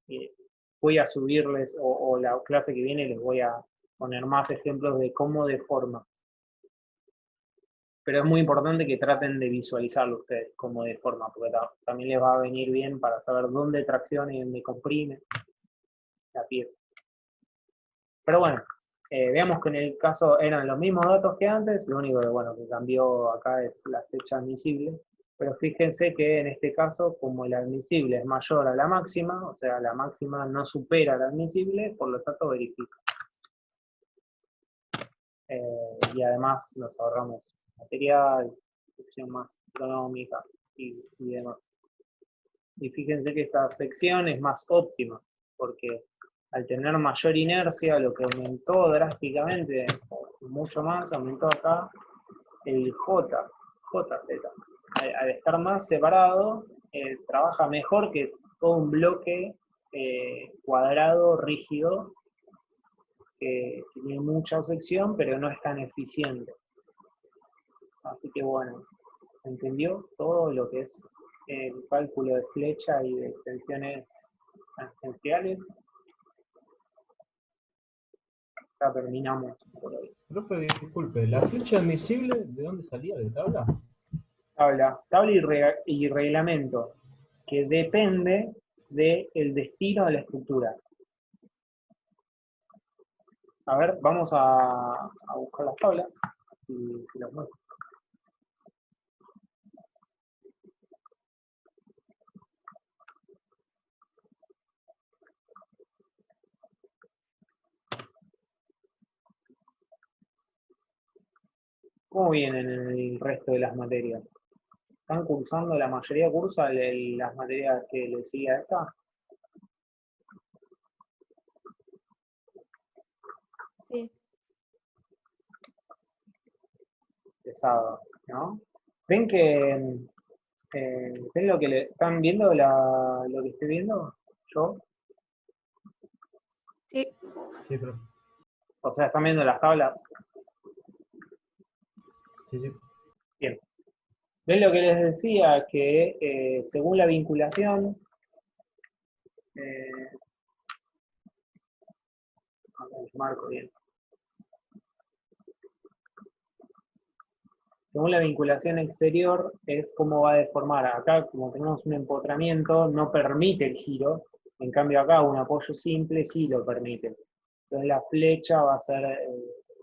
Voy a subirles, o la clase que viene les voy a poner más ejemplos de cómo deforma. Pero es muy importante que traten de visualizarlo ustedes, cómo deforma, porque también les va a venir bien para saber dónde tracciona y dónde comprime la pieza. Pero bueno, veamos que en el caso eran los mismos datos que antes, lo único que cambió acá es la flecha admisible, pero fíjense que en este caso, como el admisible es mayor a la máxima, o sea, la máxima no supera la admisible, por lo tanto verifica. Y además nos ahorramos material, sección más económica y demás. Y fíjense que esta sección es más óptima, porque al tener mayor inercia, lo que aumentó drásticamente, mucho más, aumentó acá el JZ. Al estar más separado, trabaja mejor que todo un bloque cuadrado, rígido, que tiene mucha sección, pero no es tan eficiente. Así que bueno, se entendió todo lo que es el cálculo de flecha y de extensiones tangenciales. Ya terminamos por hoy. Profe, disculpe, ¿la flecha admisible de dónde salía? ¿De tabla? Tabla y reglamento, que depende del destino de la estructura. A ver, vamos a buscar las tablas y si las muestro. ¿Cómo vienen en el resto de las materias? ¿Están cursando, la mayoría cursa las materias que le sigue a esta? Sí. Pesado, ¿no? ¿Ven que ven lo que están viendo lo que estoy viendo yo? Sí. Sí, profe. O sea, ¿están viendo las tablas? Sí, sí. Bien. ¿Ven lo que les decía? Que según la vinculación, marco bien. Según la vinculación exterior es cómo va a deformar. Acá, como tenemos un empotramiento, no permite el giro. En cambio acá, un apoyo simple sí lo permite. Entonces la flecha va a ser,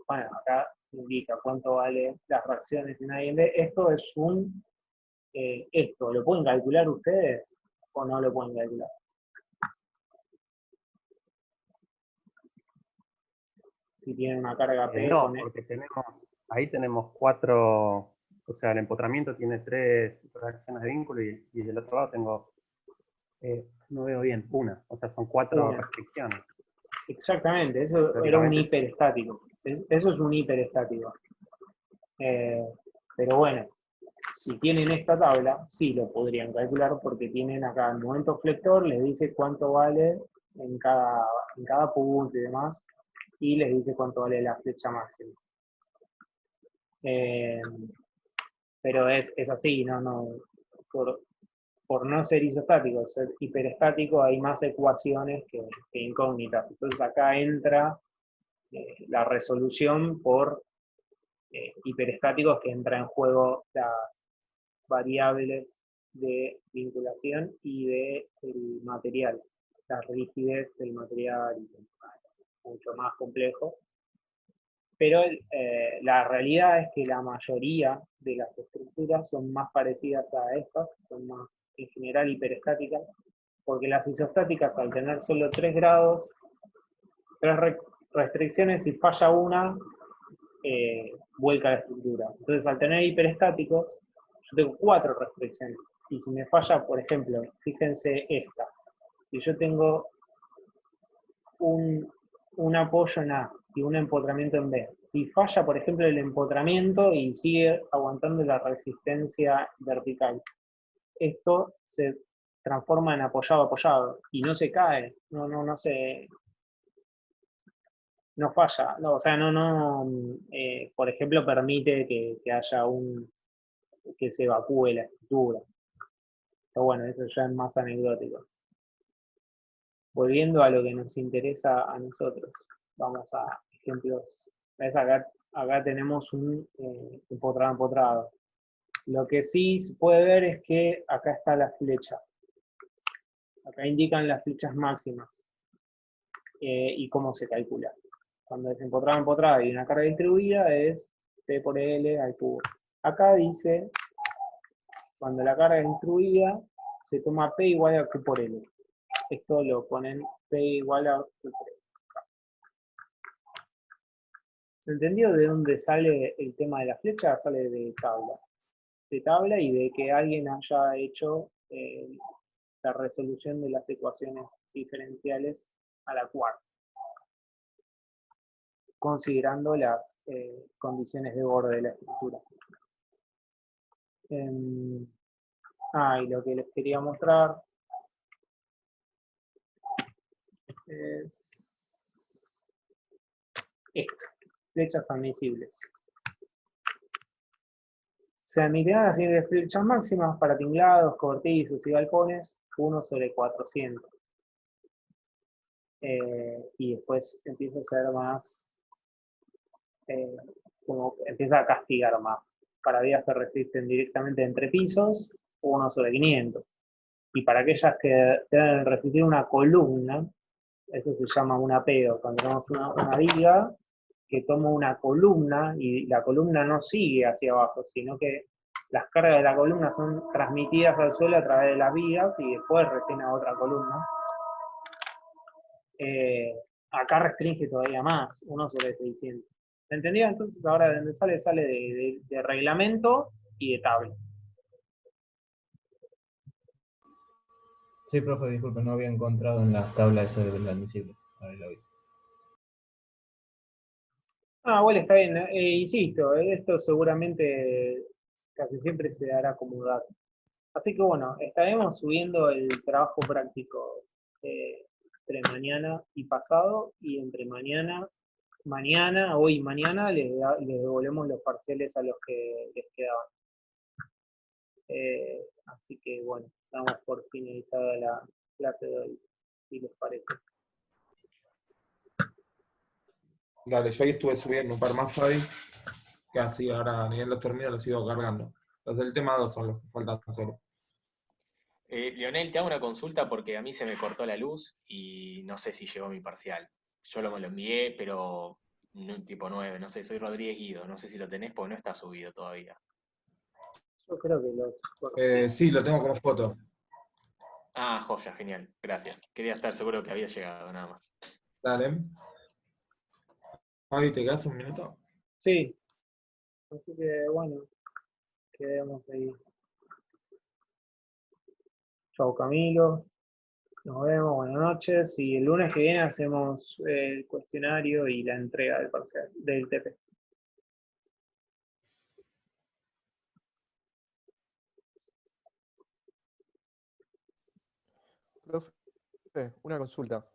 bueno, acá indica cuánto vale las reacciones en A y en B. Esto es esto, ¿lo pueden calcular ustedes o no lo pueden calcular? Si tienen una carga P No, con porque ahí tenemos 4, o sea, el empotramiento tiene 3 reacciones de vínculo y del otro lado tengo, no veo bien, una, o sea, son 4 Una. restricciones. Exactamente, eso era un hiperestático. Eso es un hiperestático. Pero bueno, si tienen esta tabla, sí lo podrían calcular porque tienen acá el momento flector, les dice cuánto vale en cada punto y demás, y les dice cuánto vale la flecha máxima. Pero es así, por no ser isostático, ser hiperestático, hay más ecuaciones que incógnitas. Entonces acá entra la resolución por hiperestáticos, que entra en juego las variables de vinculación y del material, la rigidez del material, mucho más complejo. Pero la realidad es que la mayoría de las estructuras son más parecidas a estas, son más en general hiperestáticas, porque las isostáticas, al tener solo 3 grados, 3 restricciones, si falla una, vuelca la estructura. Entonces, al tener hiperestáticos, yo tengo 4 restricciones. Y si me falla, por ejemplo, fíjense esta. Si yo tengo un apoyo en A y un empotramiento en B. Si falla, por ejemplo, el empotramiento y sigue aguantando la resistencia vertical, esto se transforma en apoyado-apoyado y no se cae, no falla, no, o sea, por ejemplo, permite que haya que se evacúe la estructura. Pero bueno, eso ya es más anecdótico. Volviendo a lo que nos interesa a nosotros, vamos a ejemplos. Acá tenemos un empotrado. Lo que sí se puede ver es que acá está la flecha. Acá indican las flechas máximas y cómo se calcula. Cuando es empotrado y una carga distribuida es P por L al cubo. Acá dice, cuando la carga es distribuida, se toma P igual a Q por L. Esto lo ponen P igual a Q por L. ¿Se entendió de dónde sale el tema de la flecha? Sale de tabla y de que alguien haya hecho la resolución de las ecuaciones diferenciales a la cuarta, considerando las condiciones de borde de la estructura. Y lo que les quería mostrar es esto, flechas admisibles. Se admitirán las siguientes flechas máximas para tinglados, cobertizos y galpones, 1/400. Y después empieza a ser más, como empieza a castigar más. Para vías que resisten directamente entre pisos, 1/500. Y para aquellas que deben resistir una columna, Eso se llama un apeo, cuando tenemos una viga que toma una columna y la columna no sigue hacia abajo, sino que las cargas de la columna son transmitidas al suelo a través de las vigas y después recién a otra columna. Acá restringe todavía más, 1 sobre 600. ¿Se entendió? Entonces ahora de donde sale de reglamento y de tabla. Sí, profe, disculpe, no había encontrado en la tabla eso del admisible. Ahora lo vi. Bueno, está bien. Insisto, esto seguramente casi siempre se dará como dato. Así que bueno, estaremos subiendo el trabajo práctico entre mañana y pasado, y entre hoy y mañana les devolvemos los parciales a los que les quedaban. Así que bueno, damos por finalizada la clase de hoy, si les parece. Dale, yo ahí estuve subiendo un par más, Fabi, que así ahora a nivel los termino los sigo cargando. Los del tema 2 son los que faltan solo. Lionel, te hago una consulta porque a mí se me cortó la luz y no sé si llegó mi parcial. Yo me lo envié, pero tipo 9, no sé, soy Rodríguez Guido, no sé si lo tenés porque no está subido todavía. Yo creo que Sí, lo tengo como foto. Ah, joya, genial, gracias. Quería estar seguro que había llegado, nada más. Dale. Fabi, ¿te quedas un minuto? Sí. Así que bueno, quedemos ahí. Chau Camilo, nos vemos, buenas noches, y el lunes que viene hacemos el cuestionario y la entrega del parcial, del TP. Profe, una consulta.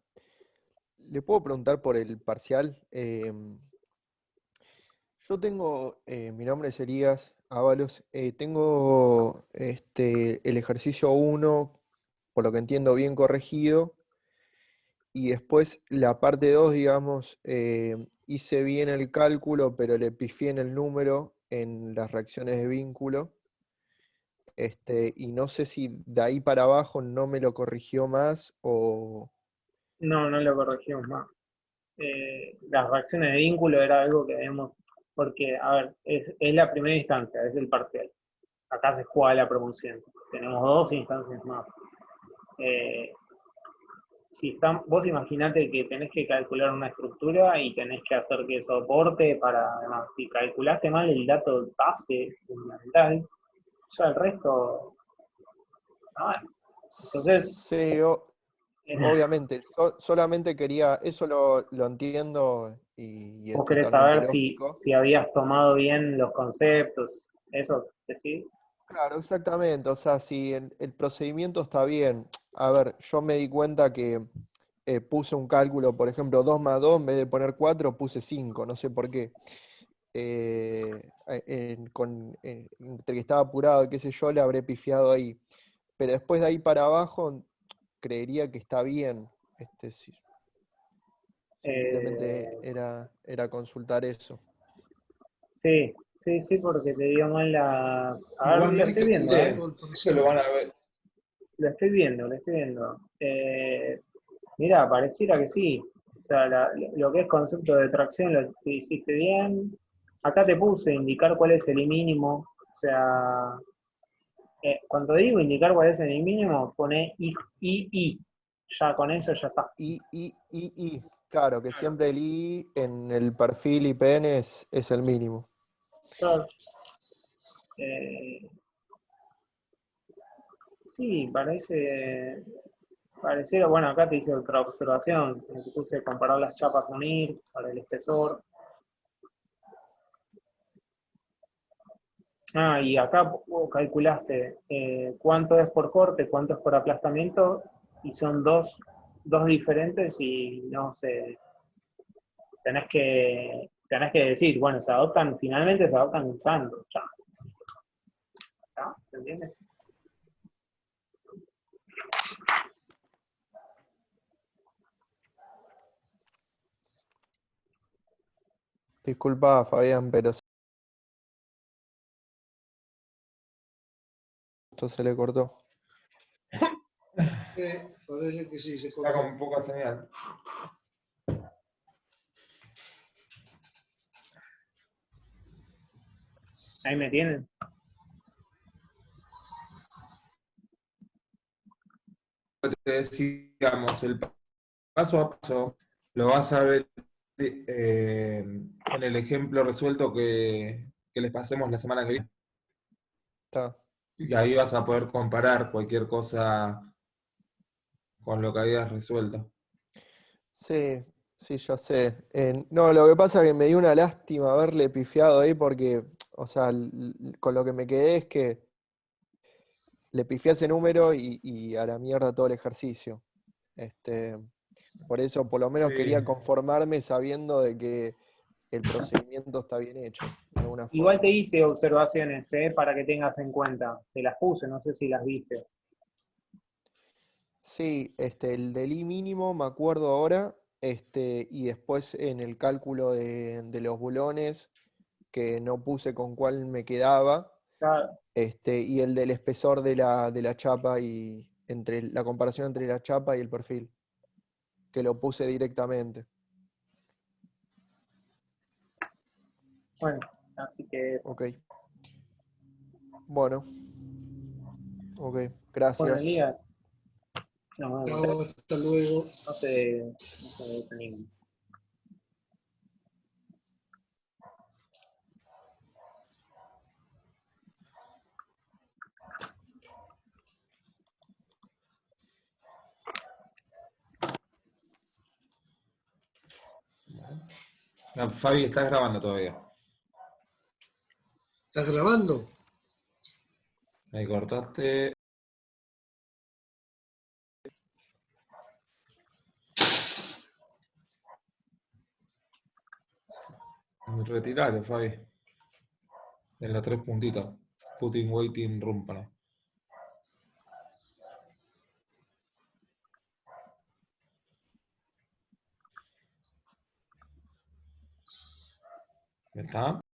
¿Le puedo preguntar por el parcial? Yo tengo, mi nombre es Elías Ábalos, tengo el ejercicio 1, por lo que entiendo, bien corregido, y después la parte 2, digamos, hice bien el cálculo, pero le pifié en el número en las reacciones de vínculo. Y no sé si de ahí para abajo no me lo corrigió más o... No lo corregimos más. Las reacciones de vínculo era algo que debemos, porque, a ver, es la primera instancia, es el parcial. Acá se juega la promoción. Tenemos 2 instancias más. Vos imaginate que tenés que calcular una estructura y tenés que hacer que soporte para, además, si calculaste mal el dato base fundamental, ya el resto, entonces... Sí, obviamente, solamente quería, eso lo entiendo y es ¿Vos querés totalmente saber lógico. si habías tomado bien los conceptos? ¿Eso decís? Claro, exactamente, o sea, si el procedimiento está bien. A ver, yo me di cuenta que puse un cálculo, por ejemplo, 2 más 2, en vez de poner 4, puse 5, no sé por qué. Entre que estaba apurado, qué sé yo, le habré pifiado ahí. Pero después de ahí para abajo, creería que está bien. Sí. Simplemente era consultar eso. Sí, porque te dio mal las... A ver, lo Igualmente, estoy viendo, ¿eh? eso lo van a ver. Lo estoy viendo. Mira, pareciera que sí. O sea, lo que es concepto de tracción lo hiciste bien. Acá te puse indicar cuál es el mínimo. O sea, cuando digo indicar cuál es el mínimo, pone I. Ya con eso ya está. I. Claro, que siempre el I en el perfil IPN es el mínimo. Claro. Sí, pareciera, bueno, acá te hice otra observación, te puse comparar las chapas unir para el espesor. Y acá vos calculaste cuánto es por corte, cuánto es por aplastamiento, y son dos diferentes y no sé, tenés que decir, bueno, finalmente se adoptan tanto, ya. ¿Está? ¿Se entiende? Disculpa, Fabián, pero esto se le cortó. Parece que sí, se Está cortó. con poca señal. Ahí me tienen. Te decíamos, el paso a paso lo vas a ver en el ejemplo resuelto que les pasemos la semana que viene. Está. Y ahí vas a poder comparar cualquier cosa con lo que habías resuelto. Sí, sí, ya sé. No, lo que pasa es que me dio una lástima haberle pifiado ahí porque, o sea, con lo que me quedé es que le pifié ese número y a la mierda todo el ejercicio. Por eso, por lo menos Sí. quería conformarme sabiendo de que el procedimiento está bien hecho, de alguna Igual te forma. hice observaciones, para que tengas en cuenta. Te las puse, no sé si las viste. Sí, el del I mínimo me acuerdo ahora, y después en el cálculo de los bulones, que no puse con cuál me quedaba, Claro. y el del espesor de la chapa y entre la comparación entre la chapa y el perfil, que lo puse directamente. Bueno, así que eso. Ok. Bueno, ok, Bueno, gracias. Elías, nos vemos. Chao, hasta luego. No se desanimen. No, Fabi, estás grabando todavía. ¿Estás grabando? Ahí cortaste. Retiralo, Fabi. En los 3 puntitos. Putting waiting room. Pone. ¿Está?